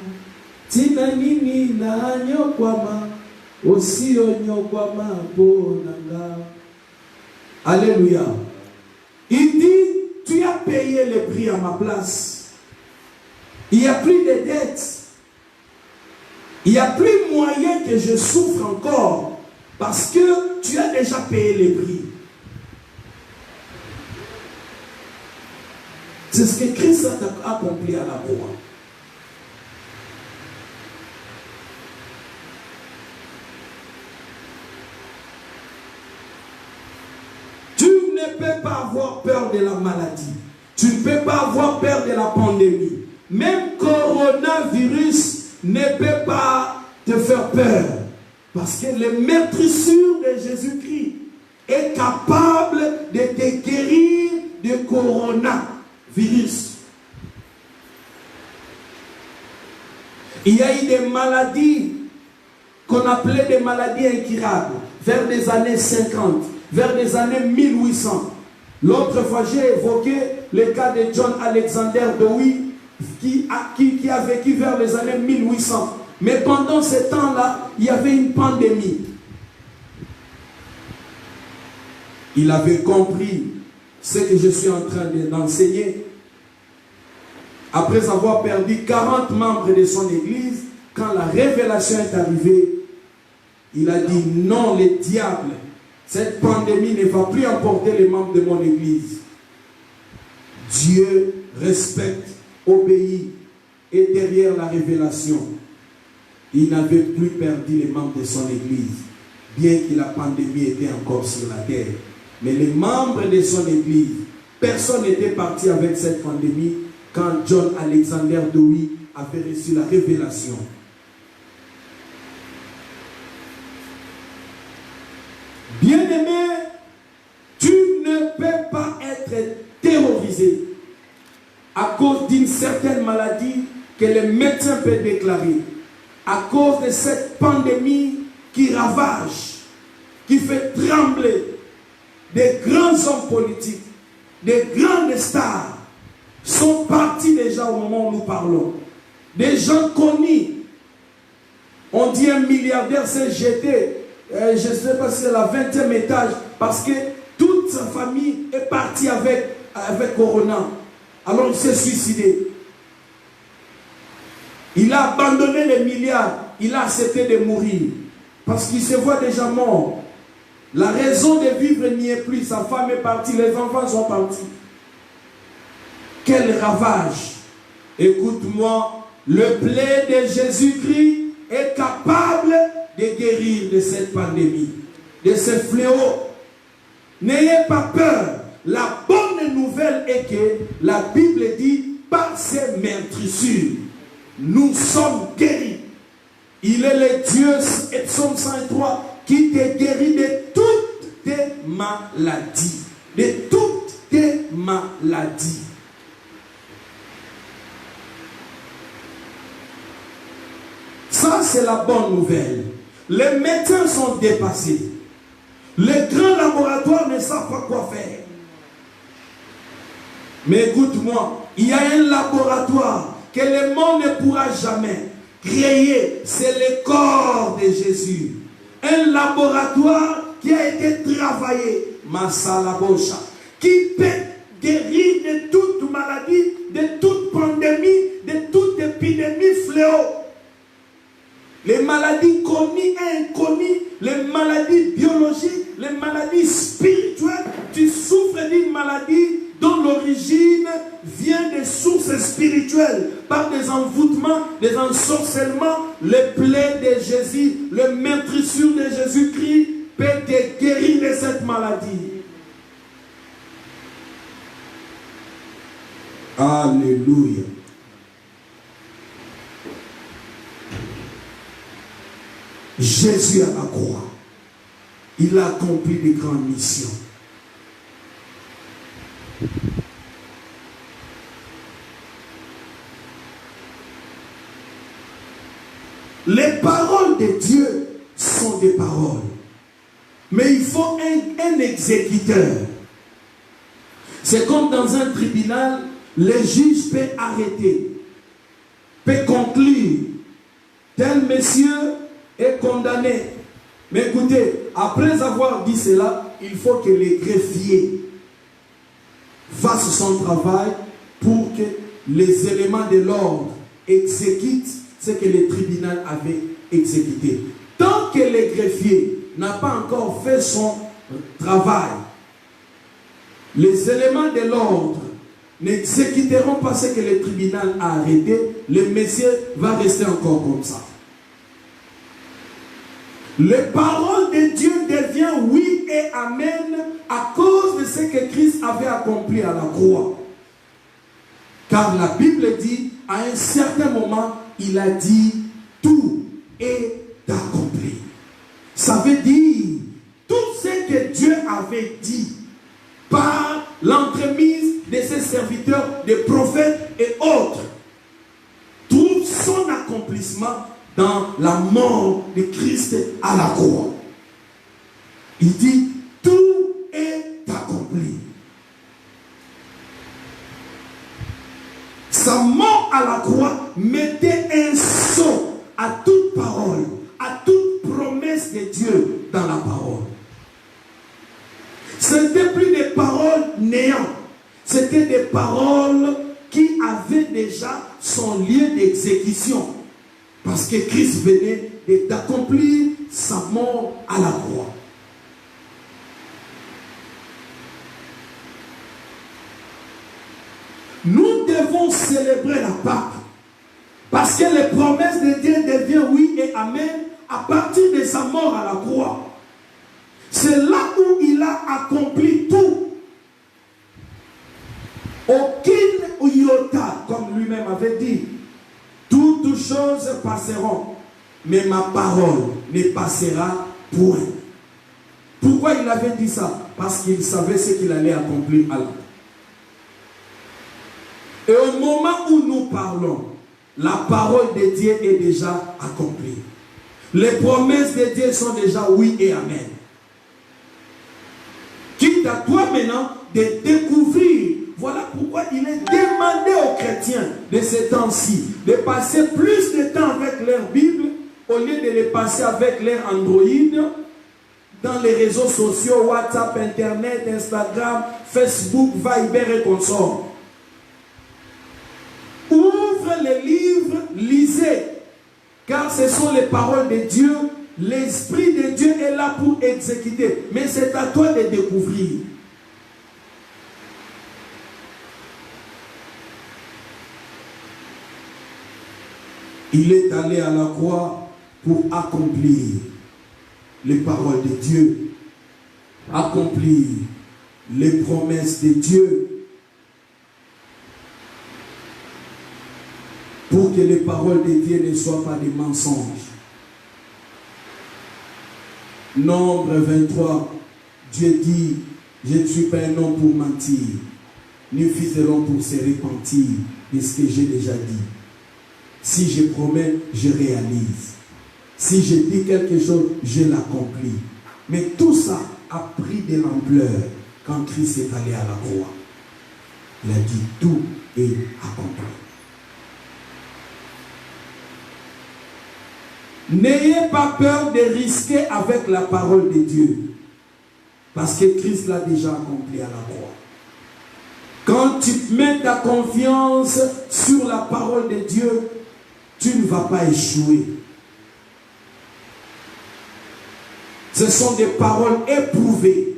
Speaker 1: tina nini na nyokwama Aussi onyokwama ponanga. Alléluia. Il dit, tu as payé le prix à ma place. Il n'y a plus de dettes. Il n'y a plus moyen que je souffre encore parce que tu as déjà payé le prix. C'est ce que Christ a accompli à la croix. Tu ne peux pas avoir peur de la maladie. Tu ne peux pas avoir peur de la pandémie. Même coronavirus ne peut pas te faire peur. Parce que le meurtrissure de Jésus-Christ est capable de te guérir du coronavirus. Il y a eu des maladies qu'on appelait des maladies incurables vers les années 50, vers les années 1800. L'autre fois, j'ai évoqué le cas de John Alexander Dowie qui a vécu vers les années 1800. Mais pendant ce temps-là, il y avait une pandémie. Il avait compris ce que je suis en train d'enseigner. Après avoir perdu 40 membres de son église, quand la révélation est arrivée, il a dit non, le diable, cette pandémie ne va plus emporter les membres de mon église. Dieu respecte, obéit, et derrière la révélation, il n'avait plus perdu les membres de son église, bien que la pandémie était encore sur la terre. Mais les membres de son église, personne n'était parti avec cette pandémie quand John Alexander Dowie avait reçu la révélation. Bien-aimé, tu ne peux pas être terrorisé à cause d'une certaine maladie que le médecin peut déclarer, à cause de cette pandémie qui ravage, qui fait trembler des grands hommes politiques, des grandes stars sont partis déjà au moment où nous parlons. Des gens connus. On dit un milliardaire s'est jeté, je ne sais pas si c'est la 20e étage, parce que toute sa famille est partie avec Corona. Alors il s'est suicidé. Il a abandonné les milliards. Il a accepté de mourir. Parce qu'il se voit déjà mort. La raison de vivre n'y est plus. Sa femme est partie. Les enfants sont partis. Quel ravage. Écoute-moi. Le plaid de Jésus-Christ est capable de guérir de cette pandémie. De ce fléau. N'ayez pas peur. La bonne nouvelle est que la Bible dit par ses meurtrissures, nous sommes guéris. Il est le Dieu, Psaume 103, qui te guérit de toutes tes maladies. De toutes tes maladies. Ça, c'est la bonne nouvelle. Les médecins sont dépassés. Les grands laboratoires ne savent pas quoi faire. Mais écoute-moi, il y a un laboratoire que le monde ne pourra jamais créer, c'est le corps de Jésus. Un laboratoire qui a été travaillé, Masalabosha, qui peut guérir de toute maladie, de toute pandémie, de toute épidémie fléau. Les maladies connues et inconnues, les maladies biologiques, les maladies spirituelles. Tu souffres d'une maladie dont l'origine vient des sources spirituelles, par des envoûtements, des ensorcellements. Le plaid de Jésus, le meurtrissure de Jésus-Christ peut te guérir de cette maladie. Alléluia. Jésus à la croix, il a accompli de grandes missions. Les paroles de Dieu sont des paroles. Mais il faut un exécuteur. C'est comme dans un tribunal, le juge peut arrêter, peut conclure. Tel monsieur est condamné Mais écoutez, après avoir dit cela, il faut que les greffiers fassent son travail pour que les éléments de l'ordre exécutent ce que le tribunal avait exécuté. Tant que le greffier n'a pas encore fait son travail, les éléments de l'ordre n'exécuteront pas ce que le tribunal a arrêté, le monsieur va rester encore comme ça. Les paroles de Dieu deviennent oui et amen à cause de ce que Christ avait accompli à la croix. Car la Bible dit, à un certain moment, il a dit, tout est accompli. Ça veut dire, tout ce que Dieu avait dit par l'entremise de ses serviteurs, des prophètes et autres, trouve son accomplissement dans la mort de Christ à la croix. Il dit, tout est accompli. Sa mort à la croix mettait un sceau à toute parole, à toute promesse de Dieu dans la parole. Ce n'était plus des paroles néantes, c'était des paroles qui avaient déjà son lieu d'exécution. Parce que Christ venait d'accomplir sa mort à la croix. Nous devons célébrer la Pâque. Parce que les promesses de Dieu deviennent oui et amen à partir de sa mort à la croix. C'est là où il a accompli tout. Aucune iota, comme lui-même avait dit. Toutes choses passeront, mais ma parole ne passera point. Pourquoi il avait dit ça? Parce qu'il savait ce qu'il allait accomplir à la croix. Et au moment où nous parlons, la parole de Dieu est déjà accomplie. Les promesses de Dieu sont déjà oui et amen. Quitte à toi maintenant de découvrir. Voilà pourquoi il est demandé aux chrétiens de ces temps-ci de passer plus de temps avec leur Bible au lieu de les passer avec leur Android dans les réseaux sociaux, WhatsApp, Internet, Instagram, Facebook, Viber et consorts. Ouvre les livres, lisez, car ce sont les paroles de Dieu. L'Esprit de Dieu est là pour exécuter, mais c'est à toi de découvrir. Il est allé à la croix pour accomplir les paroles de Dieu, accomplir les promesses de Dieu, pour que les paroles de Dieu ne soient pas des mensonges. Nombre 23, Dieu dit, je ne suis pas un homme pour mentir, ni fils de l'homme pour se repentir de ce que j'ai déjà dit. Si je promets, je réalise. Si je dis quelque chose, je l'accomplis. Mais tout ça a pris de l'ampleur quand Christ est allé à la croix. Il a dit, tout est accompli. N'ayez pas peur de risquer avec la parole de Dieu. Parce que Christ l'a déjà accompli à la croix. Quand tu mets ta confiance sur la parole de Dieu, tu ne vas pas échouer. Ce sont des paroles éprouvées,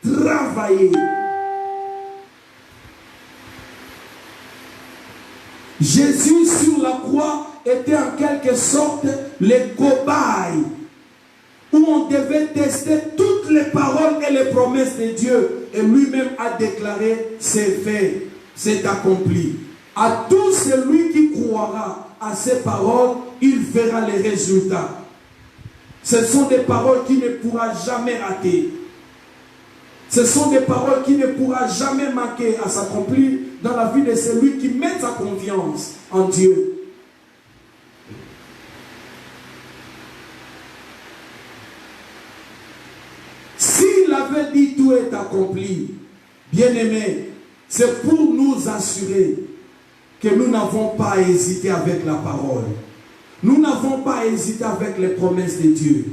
Speaker 1: travaillées. Jésus sur la croix était en quelque sorte le cobaye où on devait tester toutes les paroles et les promesses de Dieu. Et lui-même a déclaré, c'est fait, c'est accompli. À tout celui qui croira à ces paroles, il verra les résultats. Ce sont des paroles qui ne pourra jamais rater. Ce sont des paroles qui ne pourra jamais manquer à s'accomplir dans la vie de celui qui met sa confiance en Dieu. S'il avait dit tout est accompli, bien-aimés, c'est pour nous assurer que nous n'avons pas hésité avec la parole. Nous n'avons pas hésité avec les promesses de Dieu.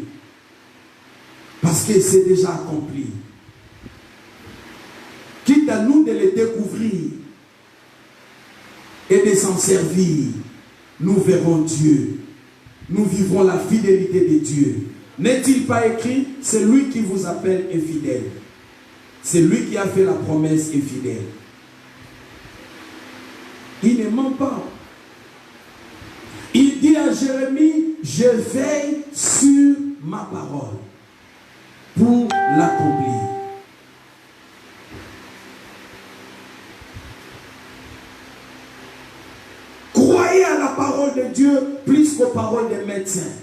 Speaker 1: Parce que c'est déjà accompli. Quitte à nous de le découvrir et de s'en servir, nous verrons Dieu. Nous vivrons la fidélité de Dieu. N'est-il pas écrit, c'est lui qui vous appelle est fidèle. C'est lui qui a fait la promesse est fidèle. Il ne ment pas. Il dit à Jérémie, je veille sur ma parole pour l'accomplir. Croyez à la parole de Dieu plus qu'aux paroles des médecins.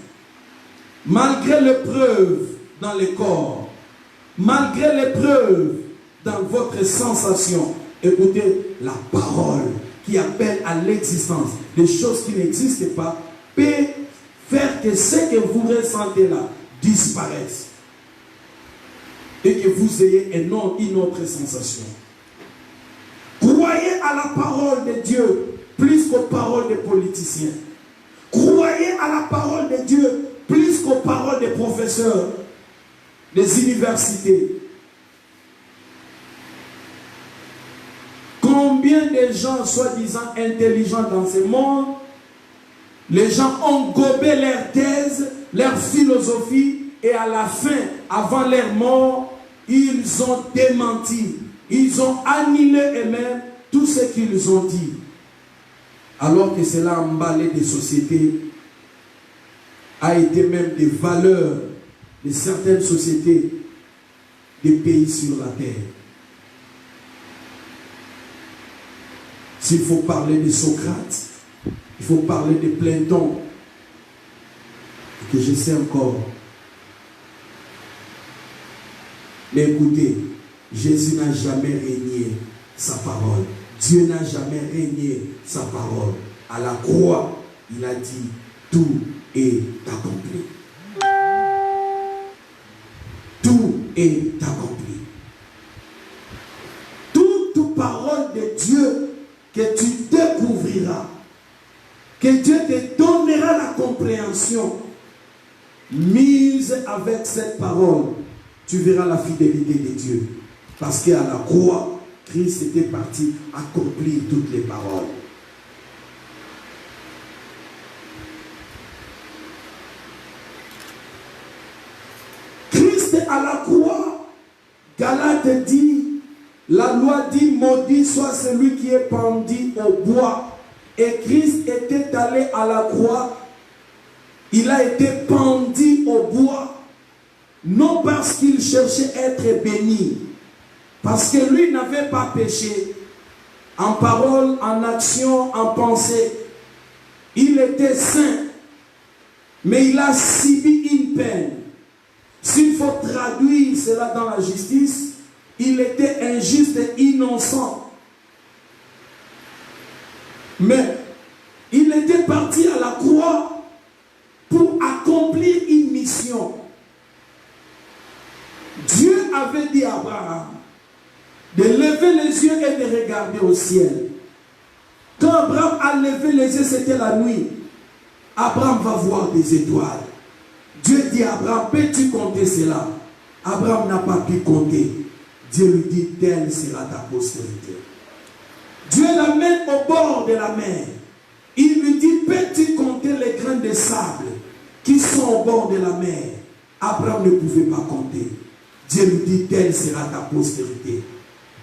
Speaker 1: Malgré l'épreuve dans le corps, malgré l'épreuve dans votre sensation, écoutez, la parole qui appelle à l'existence des choses qui n'existent pas peut faire que ce que vous ressentez là disparaisse et que vous ayez une autre sensation. Croyez à la parole de Dieu plus qu'aux paroles des politiciens. Croyez à la parole de Dieu plus qu'aux paroles des professeurs des universités. Combien de gens soi-disant intelligents dans ce monde, les gens ont gobé leur thèse, leur philosophie, et à la fin, avant leur mort, ils ont démenti, ils ont annulé eux-mêmes tout ce qu'ils ont dit. Alors que cela a emballé des sociétés, a été même des valeurs de certaines sociétés, des pays sur la terre. S'il faut parler de Socrate, il faut parler de Platon, que je sais encore. Mais écoutez, Jésus n'a jamais régné sa parole. Dieu n'a jamais régné sa parole. À la croix, il a dit, tout est accompli. Tout est accompli. Toute parole de Dieu que tu découvriras, que Dieu te donnera la compréhension, mise avec cette parole, tu verras la fidélité de Dieu. Parce qu'à la croix, Christ était parti accomplir toutes les paroles. Christ à la croix, Galate dit, la loi dit, maudit soit celui qui est pendu au bois. Et Christ était allé à la croix, il a été pendu au bois, non parce qu'il cherchait à être béni, parce que lui n'avait pas péché, en parole, en action, en pensée. Il était saint, mais il a subi une peine. S'il faut traduire cela dans la justice, il était injuste et innocent. Mais il était parti à la croix pour accomplir une mission. Dieu avait dit à Abraham de lever les yeux et de regarder au ciel. Quand Abraham a levé les yeux, c'était la nuit. Abraham va voir des étoiles. Dieu dit à Abraham, peux-tu compter cela? Abraham n'a pas pu compter. Dieu lui dit, telle sera ta postérité. Dieu l'amène au bord de la mer. Il lui dit, peux-tu compter les grains de sable qui sont au bord de la mer? Abraham ne pouvait pas compter. Dieu lui dit, telle sera ta postérité.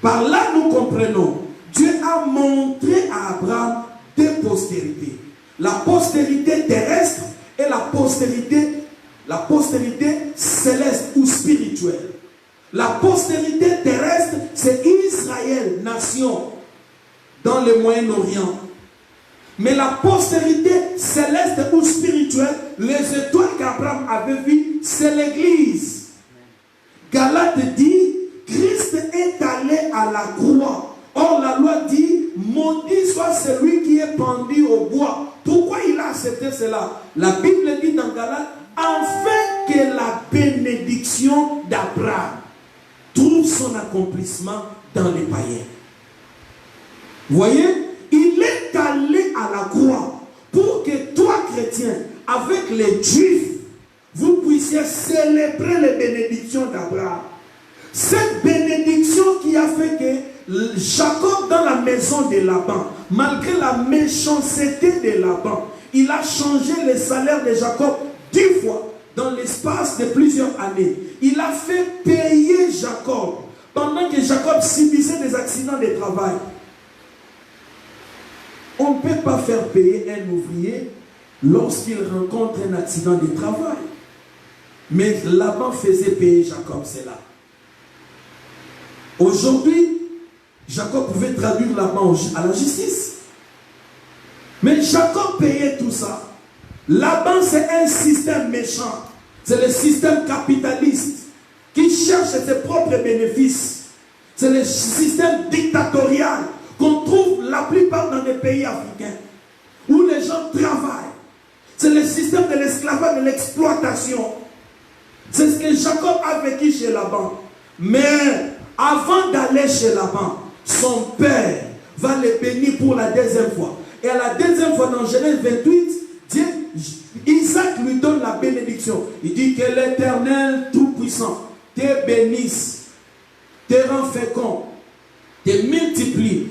Speaker 1: Par là, nous comprenons, Dieu a montré à Abraham deux postérités. La postérité terrestre et la postérité céleste ou spirituelle. La postérité terrestre, c'est Israël, nation, dans le Moyen-Orient. Mais la postérité céleste ou spirituelle, les étoiles qu'Abraham avait vues, c'est l'Église. Galate dit, Christ est allé à la croix. Or, la loi dit, maudit soit celui qui est pendu au bois. Pourquoi il a accepté cela? La Bible dit dans Galate, afin que la bénédiction d'Abraham trouve son accomplissement dans les païens. Vous voyez, il est allé à la croix pour que toi, chrétien, avec les juifs, vous puissiez puissiez célébrer les bénédictions d'Abraham. Cette bénédiction qui a fait que Jacob, dans la maison de Laban, malgré la méchanceté de Laban, il a changé le salaire de Jacob 10 fois dans l'espace de plusieurs années. Il a fait payer Jacob pendant que Jacob subissait des accidents de travail. On ne peut pas faire payer un ouvrier lorsqu'il rencontre un accident de travail. Mais Laban faisait payer Jacob cela. Aujourd'hui, Jacob pouvait traduire Laban à la justice. Mais Jacob payait tout ça. Laban, c'est un système méchant. C'est le système capitaliste qui cherche ses propres bénéfices. C'est le système dictatorial qu'on trouve la plupart dans les pays africains, où les gens travaillent. C'est le système de l'esclavage, de l'exploitation. C'est ce que Jacob a vécu chez Laban. Mais avant d'aller chez Laban, son père va le bénir pour la deuxième fois. Et à la deuxième fois, dans Genèse 28, Isaac lui donne la bénédiction. Il dit que l'Éternel Tout-Puissant te bénisse, te rend fécond, te multiplie,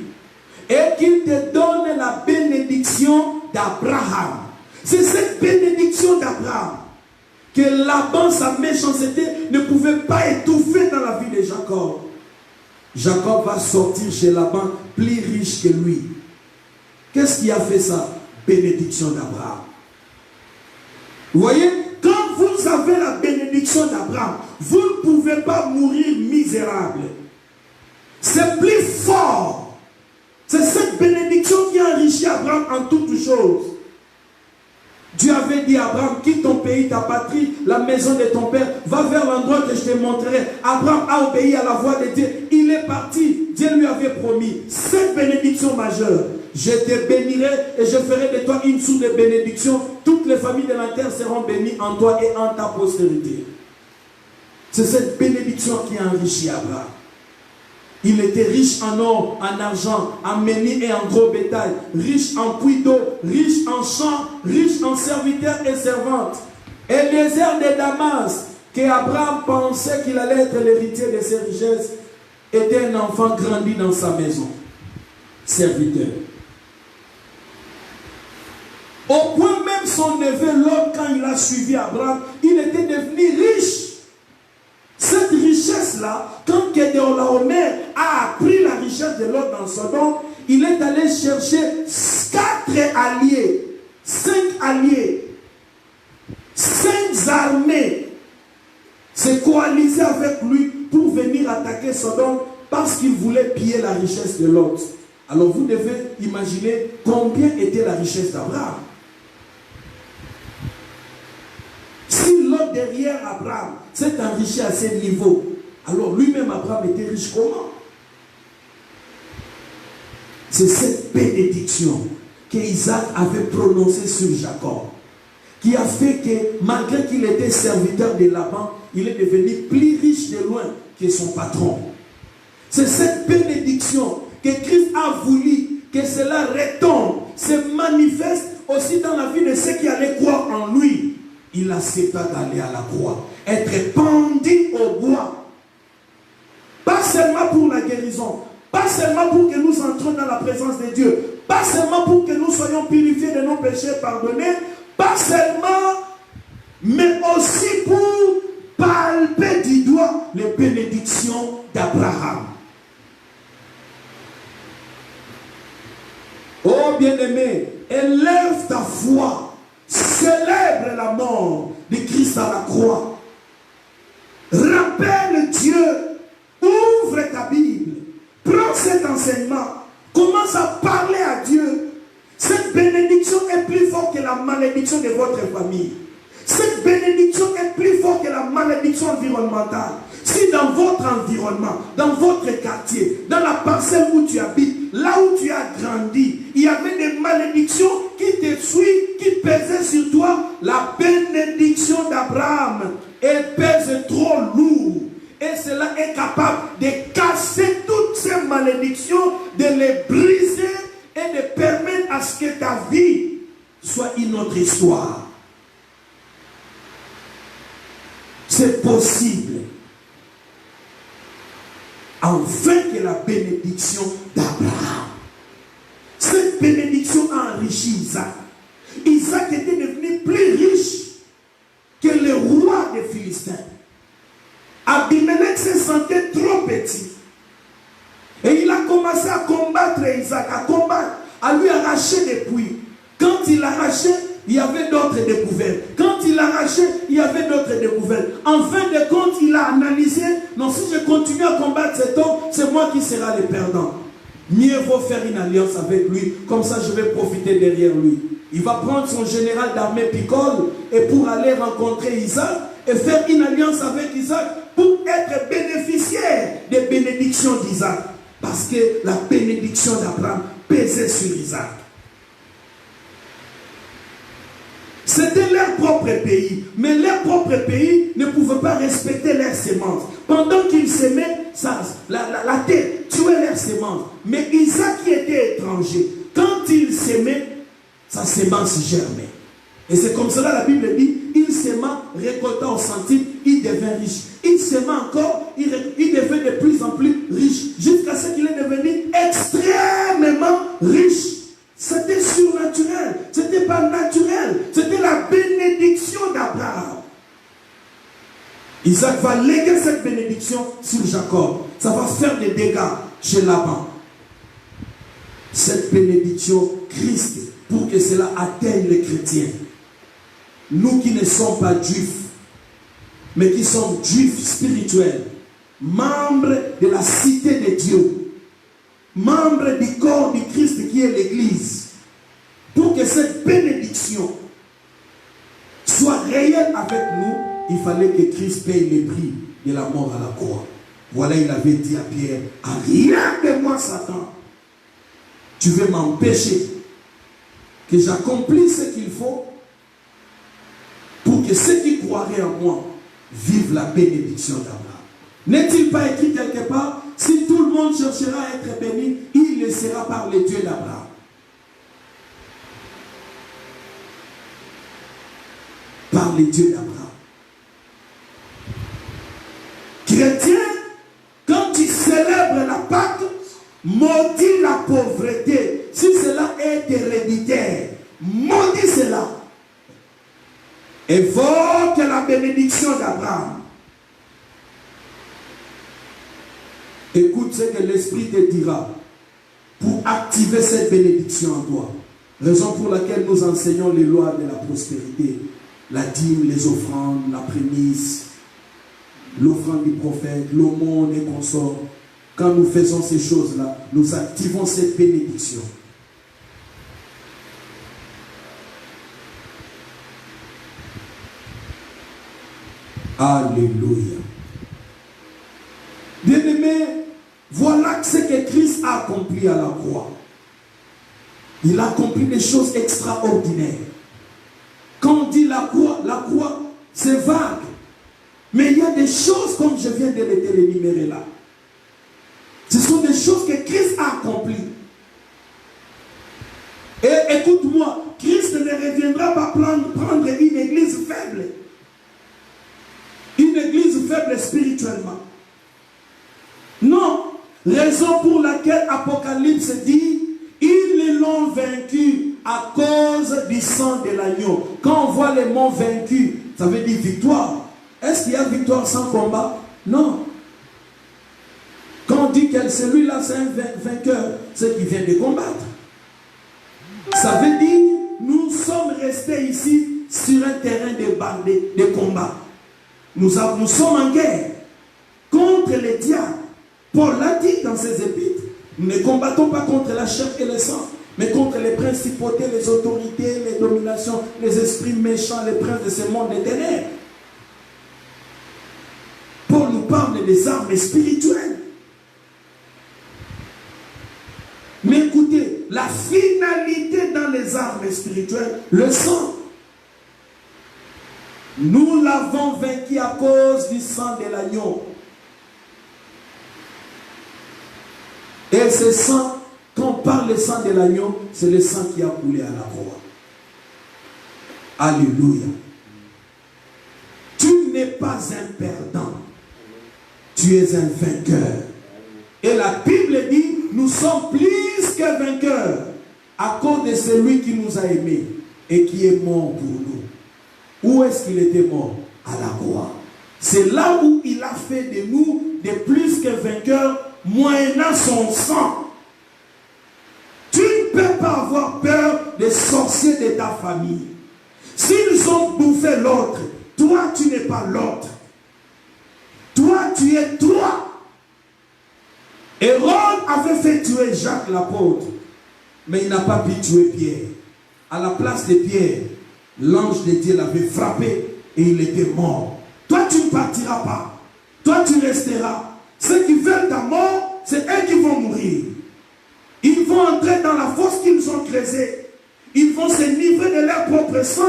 Speaker 1: et qu'il te donne la bénédiction d'Abraham. C'est cette bénédiction d'Abraham que Laban, sa méchanceté, ne pouvait pas étouffer dans la vie de Jacob. Jacob va sortir chez Laban plus riche que lui. Qu'est-ce qui a fait ça? Bénédiction d'Abraham. Vous voyez, quand vous avez la bénédiction d'Abraham, vous ne pouvez pas mourir misérable. C'est plus fort. C'est cette bénédiction qui a enrichi Abraham en toutes choses. Dieu avait dit à Abraham, quitte ton pays, ta patrie, la maison de ton père, va vers l'endroit que je te montrerai. Abraham a obéi à la voix de Dieu. Il est parti. Dieu lui avait promis cette bénédiction majeure. Je te bénirai et je ferai de toi une source de bénédiction. Toutes les familles de la terre seront bénies en toi et en ta postérité. C'est cette bénédiction qui a enrichi Abraham. Il était riche en or, en argent, en menhir et en gros bétail, riche en puits d'eau, riche en champs, riche en serviteurs et servantes. Et Eliezer de Damas, qu'Abraham pensait qu'il allait être l'héritier de ses richesses, était un enfant grandi dans sa maison. Serviteur. Au point même son neveu Lot, quand il a suivi Abraham, il était devenu riche. Cette richesse-là, quand Kedorlaomer a appris la richesse de Lot dans Sodome, il est allé chercher 4 alliés, 5 alliés, 5 armées, se coaliser avec lui pour venir attaquer Sodome parce qu'il voulait piller la richesse de Lot. Alors vous devez imaginer combien était la richesse d'Abraham. Si Lot derrière Abraham s'est enrichi à ce niveau, alors lui-même Abraham était riche comment? C'est cette bénédiction qu'Isaac avait prononcée sur Jacob, qui a fait que malgré qu'il était serviteur de Laban, il est devenu plus riche de loin que son patron. C'est cette bénédiction que Christ a voulu que cela retombe, se manifeste aussi dans la vie de ceux qui allaient croire en lui. Il accepta d'aller à la croix, être pendu au bois. Pas seulement pour la guérison, pas seulement pour que nous entrions dans la présence de Dieu, pas seulement pour que nous soyons purifiés de nos péchés pardonnés, pas seulement, mais aussi pour palper du doigt les bénédictions d'Abraham. Oh bien-aimé, élève ta foi. Célèbre la mort de Christ à la croix. Rappelle Dieu. Ouvre ta Bible. Prends cet enseignement. Commence à parler à Dieu. Cette bénédiction est plus forte que la malédiction de votre famille. Cette bénédiction est plus forte que la malédiction environnementale. Si dans votre environnement, dans votre quartier, dans la parcelle où tu habites, là où tu as grandi, il y avait des malédictions qui te suivent, qui pesaient sur toi, la bénédiction d'Abraham, elle pèse trop lourd. Et cela est capable de casser toutes ces malédictions, de les briser et de permettre à ce que ta vie soit une autre histoire. possible afin que la bénédiction d'Abraham. Cette bénédiction a enrichi Isaac. Isaac était devenu plus riche que le roi des Philistins. Abimelech se sentait trop petit. Et il a commencé à combattre Isaac, à lui arracher des puits. Quand il arrachait, il y avait d'autres découvertes. Quand il arrachait, il y avait d'autres découvertes. En fin de compte, il a analysé, non, si je continue à combattre cet homme, c'est moi qui serai le perdant. Mieux vaut faire une alliance avec lui, comme ça je vais profiter derrière lui. Il va prendre son général d'armée Picol et pour aller rencontrer Isaac et faire une alliance avec Isaac pour être bénéficiaire des bénédictions d'Isaac. Parce que la bénédiction d'Abraham pesait sur Isaac. C'était leur propre pays, mais leur propre pays ne pouvait pas respecter leurs semences. Pendant qu'ils s'aimaient, la terre tuait leurs semences. Mais Isaac qui était étranger, quand il s'aimait, sa semence germait. Et c'est comme cela la Bible dit, il s'aima, récolta au centime, il devint riche. Il s'aima encore, il devait de plus en plus riche, jusqu'à ce qu'il est devenu extrêmement riche. C'était surnaturel, c'était pas naturel, c'était la bénédiction d'Abraham. Isaac va léguer cette bénédiction sur Jacob. Ça va faire des dégâts chez Laban. Cette bénédiction, Christ, pour que cela atteigne les chrétiens. Nous qui ne sommes pas juifs, mais qui sommes juifs spirituels, membres de la cité de Dieu, membres du corps du Christ qui est l'Église, pour que cette bénédiction soit réelle avec nous, il fallait que Christ paye le prix de la mort à la croix. Voilà, il avait dit à Pierre, rien de moi, Satan, tu veux m'empêcher que j'accomplisse ce qu'il faut pour que ceux qui croiraient en moi vivent la bénédiction d'Abraham. N'est-il pas écrit quelque part, si tout le monde cherchera à être béni, il le sera par le Dieu d'Abraham. Par le Dieu d'Abraham. Chrétien, quand tu célèbres la Pâque, maudis la pauvreté. Si cela est héréditaire, maudis cela. Évoque la bénédiction d'Abraham. Écoute ce que l'Esprit te dira pour activer cette bénédiction en toi. Raison pour laquelle nous enseignons les lois de la prospérité. La dîme, les offrandes, la prémisse, l'offrande du prophète, l'aumône et consorts. Quand nous faisons ces choses-là, nous activons cette bénédiction. Alléluia. Bien-aimés, voilà ce que Christ a accompli à la croix. Il a accompli des choses extraordinaires. Quand on dit la croix, c'est vague. Mais il y a des choses, comme je viens de les énumérer là. Ce sont des choses que Christ a accomplies. Et écoute-moi, Christ ne reviendra pas prendre une église faible. Une église faible spirituellement. Non. Raison pour laquelle Apocalypse dit, ils l'ont vaincu à cause du sang de l'agneau. Quand on voit les mots vaincus, ça veut dire victoire. Est-ce qu'il y a victoire sans combat? Non. Quand on dit que celui-là c'est un vainqueur, c'est qu'il vient de combattre. Ça veut dire, nous sommes restés ici sur un terrain de combat. Nous sommes en guerre contre les diables. Paul l'a dit dans ses épîtres. Nous ne combattons pas contre la chair et le sang, mais contre les principautés, les autorités, les dominations, les esprits méchants, les princes de ce monde des ténèbres. Paul nous parle des armes spirituelles. Mais écoutez, la finalité dans les armes spirituelles, le sang. Nous l'avons vaincu à cause du sang de l'agneau. Et ce sang, quand on parle du sang de l'agneau, c'est le sang qui a coulé à la croix. Alléluia. Tu n'es pas un perdant. tu es un vainqueur. Et la Bible dit, nous sommes plus que vainqueurs à cause de celui qui nous a aimés et qui est mort pour nous. Où est-ce qu'il était mort? À la croix. C'est là où il a fait de nous des plus que vainqueurs moyennant son sang. Tu ne peux pas avoir peur des sorciers de ta famille. S'ils ont bouffé l'autre, toi tu n'es pas l'autre. Toi tu es toi. Hérode avait fait tuer Jacques l'apôtre, mais il n'a pas pu tuer Pierre. À la place de Pierre, l'ange de Dieu l'avait frappé et il était mort. Toi tu ne partiras pas. Toi tu resteras. Ceux qui veulent ta mort, c'est eux qui vont mourir. Ils vont entrer dans la fosse qu'ils ont creusée. Ils vont se livrer de leur propre sang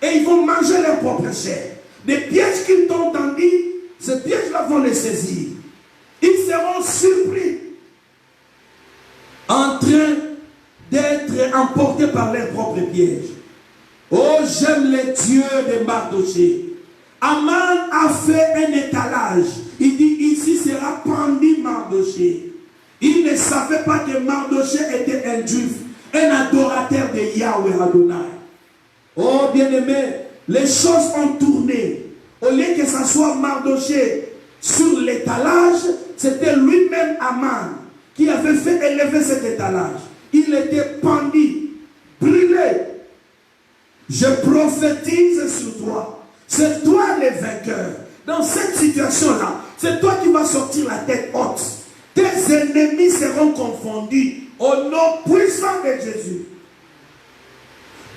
Speaker 1: et ils vont manger leur propre chair. Des pièges qu'ils t'ont tendus, ces pièges-là vont les saisir. Ils seront surpris en train d'être emportés par leurs propres pièges. Oh, j'aime les dieux de Mardoché. Aman a fait un étalage. Il dit, ici sera pendu Mardoché. Il ne savait pas que Mardoché était un juif, un adorateur de Yahweh Adonai. Oh, bien-aimé, les choses ont tourné. Au lieu que ce soit Mardoché sur l'étalage, c'était lui-même Aman qui avait fait élever cet étalage. Il était pendu, brûlé. Je prophétise sur toi. C'est toi le vainqueur. Dans cette situation-là, c'est toi qui vas sortir la tête haute. Tes ennemis seront confondus au nom puissant de Jésus.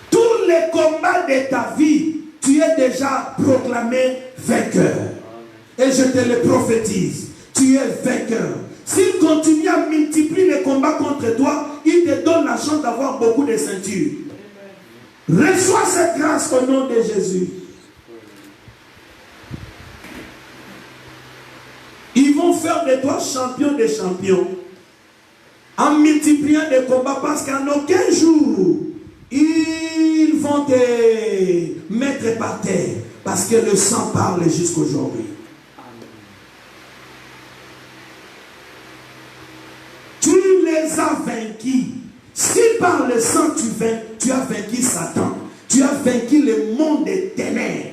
Speaker 1: Tous les combats de ta vie, tu es déjà proclamé vainqueur. Et je te le prophétise. Tu es vainqueur. S'il continue à multiplier les combats contre toi, il te donne la chance d'avoir beaucoup de ceintures. Reçois cette grâce au nom de Jésus. Ils vont faire de toi champion des champions en multipliant les combats, parce qu'en aucun jour ils vont te mettre par terre, parce que le sang parle jusqu'aujourd'hui. Tu les as vaincus. Si par le sang tu as vaincu Satan, tu as vaincu le monde des ténèbres.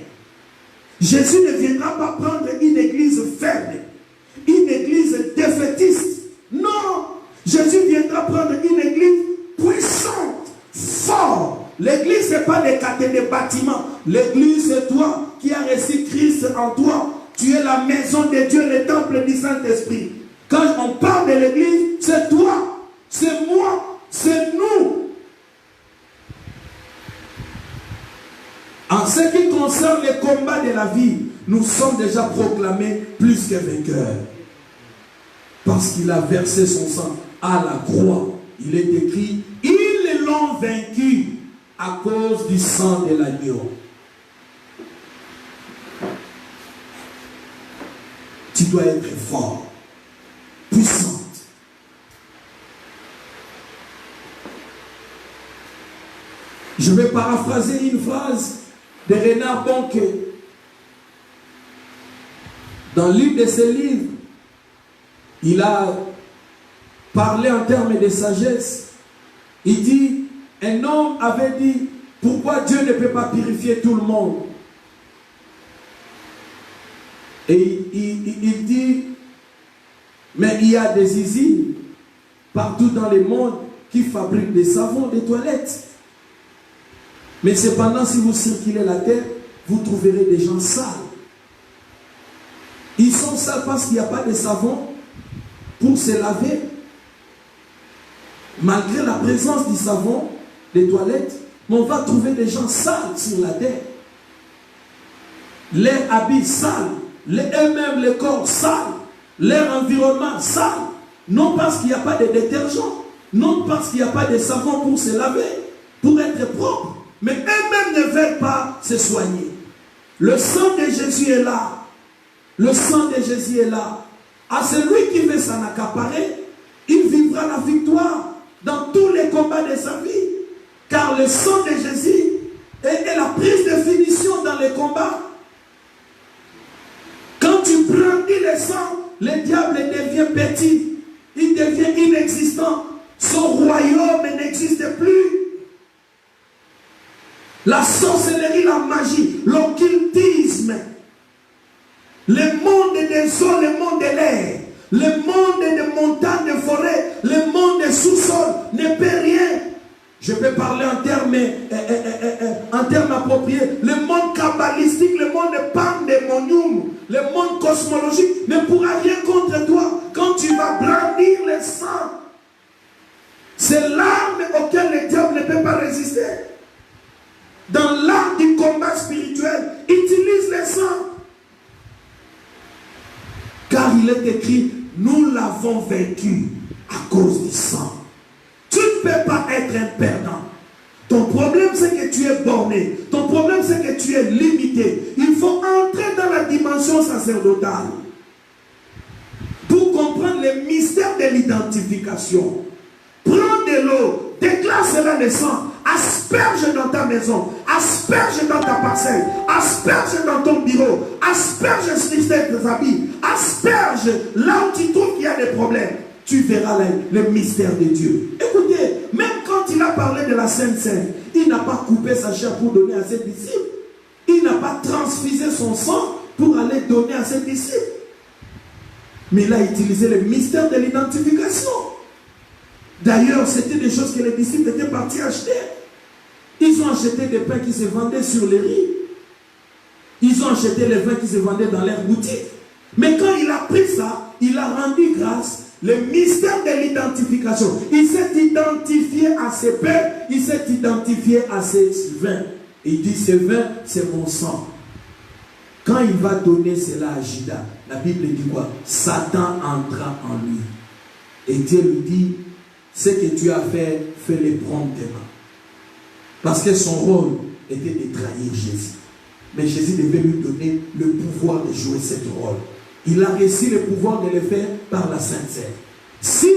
Speaker 1: Jésus ne viendra pas prendre une église faible, une église défaitiste. Non, Jésus viendra prendre une église puissante, forte. L'église, ce n'est pas des bâtiments. L'église, c'est toi qui as reçu Christ en toi. Tu es la maison de Dieu, le temple du Saint-Esprit. Quand on parle de l'église, c'est toi, c'est moi, c'est nous. En ce qui concerne les combats de la vie, nous sommes déjà proclamés plus que vainqueurs. Parce qu'il a versé son sang à la croix. Il est écrit, ils l'ont vaincu à cause du sang de l'agneau. Tu dois être fort, puissante. Je vais paraphraser une phrase de Renard Bonke. Dans l'une de ses livres, il a parlé en termes de sagesse. Il dit, un homme avait dit, pourquoi Dieu ne peut pas purifier tout le monde? Et il dit, mais il y a des usines partout dans le monde qui fabriquent des savons, des toilettes. Mais cependant, si vous circulez la terre, vous trouverez des gens sales. Ils sont sales parce qu'il n'y a pas de savon pour se laver. Malgré la présence du savon, des toilettes, mais on va trouver des gens sales sur la terre. Leurs habits sales, eux-mêmes le corps sale, leur environnement sale. Non parce qu'il n'y a pas de détergent, non parce qu'il n'y a pas de savon pour se laver, pour être propre. Mais eux-mêmes ne veulent pas se soigner. Le sang de Jésus est là. Le sang de Jésus est là. À celui qui veut s'en accaparer, il vivra la victoire dans tous les combats de sa vie. Car le sang de Jésus est la prise de finition dans les combats. Quand tu brandis pris le sang, le diable devient petit. Il devient inexistant. Son royaume n'existe plus. La sorcellerie, la magie, l'occultisme, le monde des eaux, le monde de l'air, le monde des montagnes, des forêts, le monde des sous-sols ne peut rien. Je peux parler en termes appropriés. Le monde kabbalistique, le monde pandémonium, le monde cosmologique ne pourra rien contre toi quand tu vas brandir le sang. C'est l'arme auquel le diable ne peut pas résister. Dans l'art du combat spirituel, utilise le sang. Car il est écrit, nous l'avons vaincu à cause du sang. Tu ne peux pas être un perdant. Ton problème, c'est que tu es borné. Ton problème, c'est que tu es limité. Il faut entrer dans la dimension sacerdotale pour comprendre le mystère de l'identification. Prends de l'eau, déclare cela le sang, asperge dans ta maison, asperge dans ta parcelle, asperge dans ton bureau, asperge sur tes habits, asperge là où tu trouves qu'il y a des problèmes. Tu verras le mystère de Dieu. Écoutez, même quand il a parlé de la Sainte Seine, il n'a pas coupé sa chair pour donner à ses disciples. Il n'a pas transfusé son sang pour aller donner à ses disciples. Mais il a utilisé le mystère de l'identification. D'ailleurs, c'était des choses que les disciples étaient partis acheter. Ils ont acheté des pains qui se vendaient sur les riz. Ils ont acheté les vins qui se vendaient dans leurs boutiques. Mais quand il a pris ça, il a rendu grâce. Le mystère de l'identification. Il s'est identifié à ses pains, il s'est identifié à ses vins. Il dit, ce vin, c'est mon sang. Quand il va donner cela à Judas, la Bible dit quoi? Satan entra en lui. Et Dieu lui dit, ce que tu as fait, fais-le promptement. Parce que son rôle était de trahir Jésus. Mais Jésus devait lui donner le pouvoir de jouer ce rôle. Il a reçu le pouvoir de le faire par la Sainte Seine. Si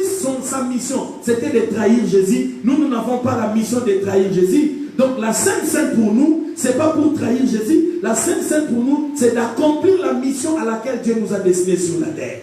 Speaker 1: sa mission, c'était de trahir Jésus, nous n'avons pas la mission de trahir Jésus. Donc la Sainte Seine pour nous, ce n'est pas pour trahir Jésus. La Sainte Seine pour nous, c'est d'accomplir la mission à laquelle Dieu nous a destinés sur la terre.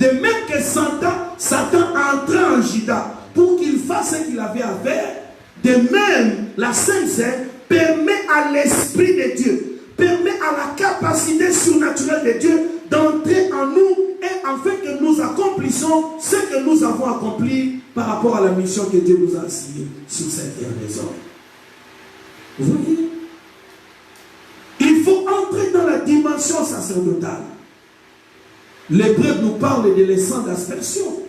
Speaker 1: De même que Satan entra en Judas pour qu'il fasse ce qu'il avait à faire, de même, la Sainte Seine permet à l'Esprit de Dieu, permet à la capacité surnaturelle de Dieu d'entrer en nous et afin que nous accomplissions ce que nous avons accompli par rapport à la mission que Dieu nous a assignée sur cette terre des hommes. Vous voyez? Il faut entrer dans la dimension sacerdotale. L'Hébreu nous parle de l'essence d'aspersion.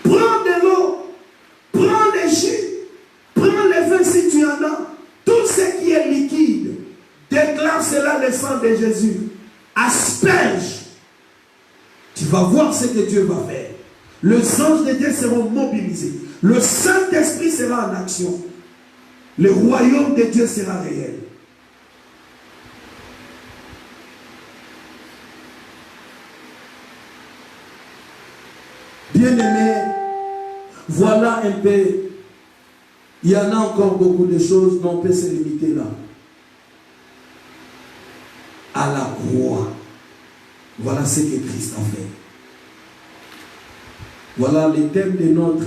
Speaker 1: Prends de l'eau, prends des jus, prends les vins si tu en as. Tout ce qui est liquide, déclare cela le sang de Jésus. Asperge. Tu vas voir ce que Dieu va faire. Les anges de Dieu seront mobilisés. Le Saint-Esprit sera en action. Le royaume de Dieu sera réel. Bien-aimés, voilà un peu. Il y en a encore beaucoup de choses, mais on peut se limiter là. À la croix. Voilà ce que Christ a fait. Voilà le thème de notre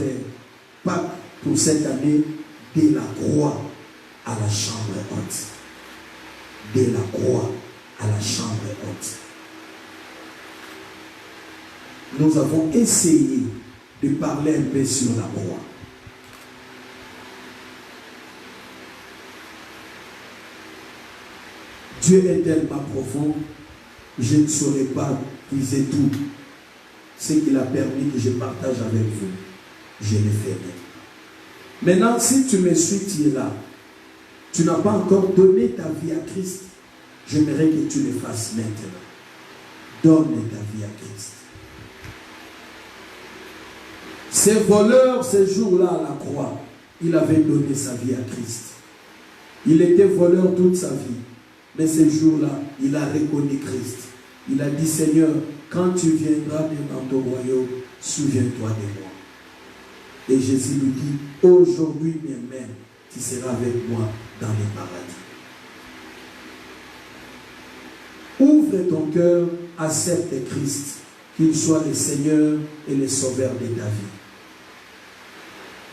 Speaker 1: Pâques pour cette année, de la croix à la chambre haute. De la croix à la chambre haute. Nous avons essayé de parler un peu sur la croix. Dieu est tellement profond, je ne saurais pas puiser tout ce qu'il a permis que je partage avec vous. Je le fais maintenant. Maintenant, si tu me suis, tu es là. Tu n'as pas encore donné ta vie à Christ. J'aimerais que tu le fasses maintenant. Donne ta vie à Christ. Ce voleur, ce jour-là à la croix, il avait donné sa vie à Christ. Il était voleur toute sa vie. Mais ce jour-là, il a reconnu Christ. Il a dit, Seigneur, quand tu viendras dans ton royaume, souviens-toi de moi. Et Jésus lui dit, aujourd'hui même, tu seras avec moi dans le paradis. Ouvre ton cœur, accepte Christ, qu'il soit le Seigneur et le Sauveur de ta vie.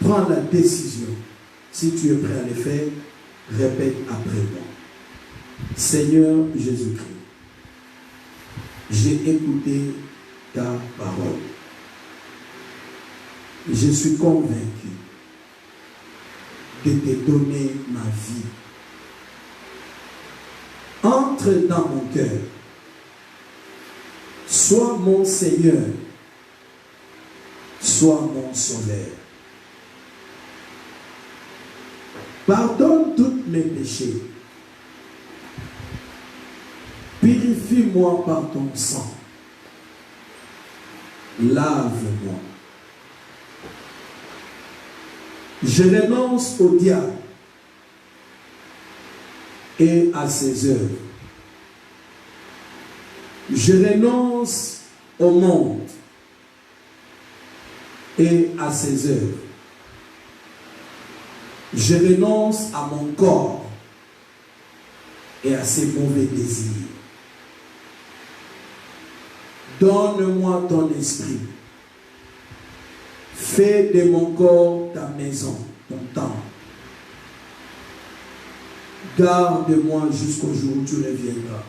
Speaker 1: Prends la décision. Si tu es prêt à le faire, répète après moi. Seigneur Jésus-Christ, j'ai écouté ta parole. Je suis convaincu de te donner ma vie. Entre dans mon cœur. Sois mon Seigneur. Sois mon Sauveur. Pardonne tous mes péchés. Purifie-moi par ton sang. Lave-moi. Je renonce au diable et à ses œuvres. Je renonce au monde et à ses œuvres. Je renonce à mon corps et à ses mauvais désirs. Donne-moi ton esprit. Fais de mon corps ta maison, ton temple. Garde-moi jusqu'au jour où tu reviendras,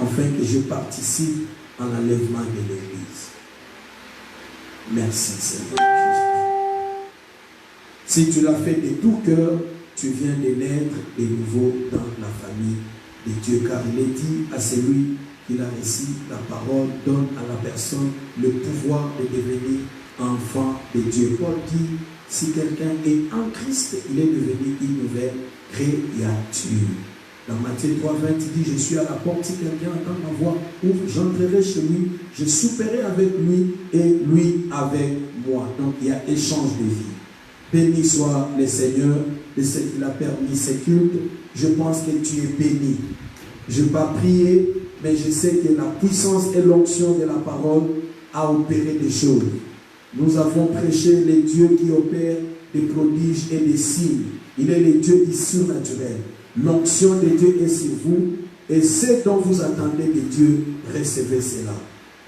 Speaker 1: afin que je participe à l'enlèvement de l'Église. Merci Seigneur Jésus. Si tu l'as fait de tout cœur, tu viens de naître de nouveau dans la famille de Dieu, car il est dit à celui qui a reçu la parole, donne à la personne le pouvoir de devenir enfant de Dieu. Paul dit, si quelqu'un est en Christ, il est devenu une nouvelle créature. Dans Matthieu 3, 20, il dit, je suis à la porte, si quelqu'un entend ma voix, ouvre, j'entrerai chez lui, je souperai avec lui et lui avec moi. Donc il y a échange de vie. Béni soit le Seigneur de ce qu'il a permis ces cultes. Je pense que tu es béni. Je ne vais pas prier, mais je sais que la puissance et l'onction de la parole a opéré des choses. Nous avons prêché le Dieu qui opère des prodiges et des signes. Il est le Dieu du surnaturel. L'onction de Dieu est sur vous. Et ce dont vous attendez de Dieu, recevez cela.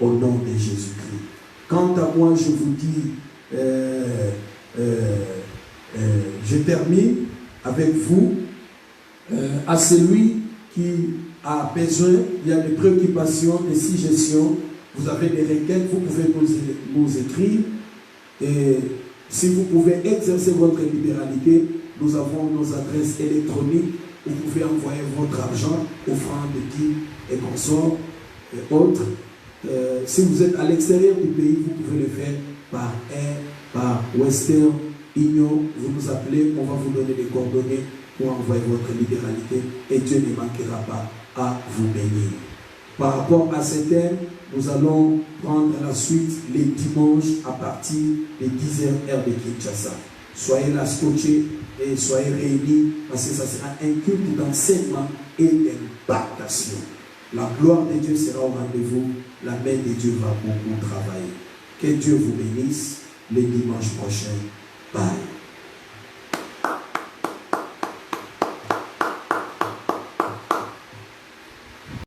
Speaker 1: Au nom de Jésus-Christ. Quant à moi, je vous dis, je termine avec vous. À celui qui a besoin, il y a des préoccupations, des suggestions. Vous avez des requêtes, vous pouvez nous écrire. Et si vous pouvez exercer votre libéralité, nous avons nos adresses électroniques. Vous pouvez envoyer votre argent, offrande, dîmes et consorts et autres. Si vous êtes à l'extérieur du pays, vous pouvez le faire par Air, par Western Union. Vous nous appelez, on va vous donner les coordonnées pour envoyer votre libéralité et Dieu ne manquera pas à vous bénir. Par rapport à ce thème, nous allons prendre la suite les dimanches à partir de 10h heure de Kinshasa. Soyez là scotchés et soyez réunis parce que ça sera un culte d'enseignement et d'impactation. La gloire de Dieu sera au rendez-vous. La main de Dieu va beaucoup travailler. Que Dieu vous bénisse le dimanche prochain. Bye.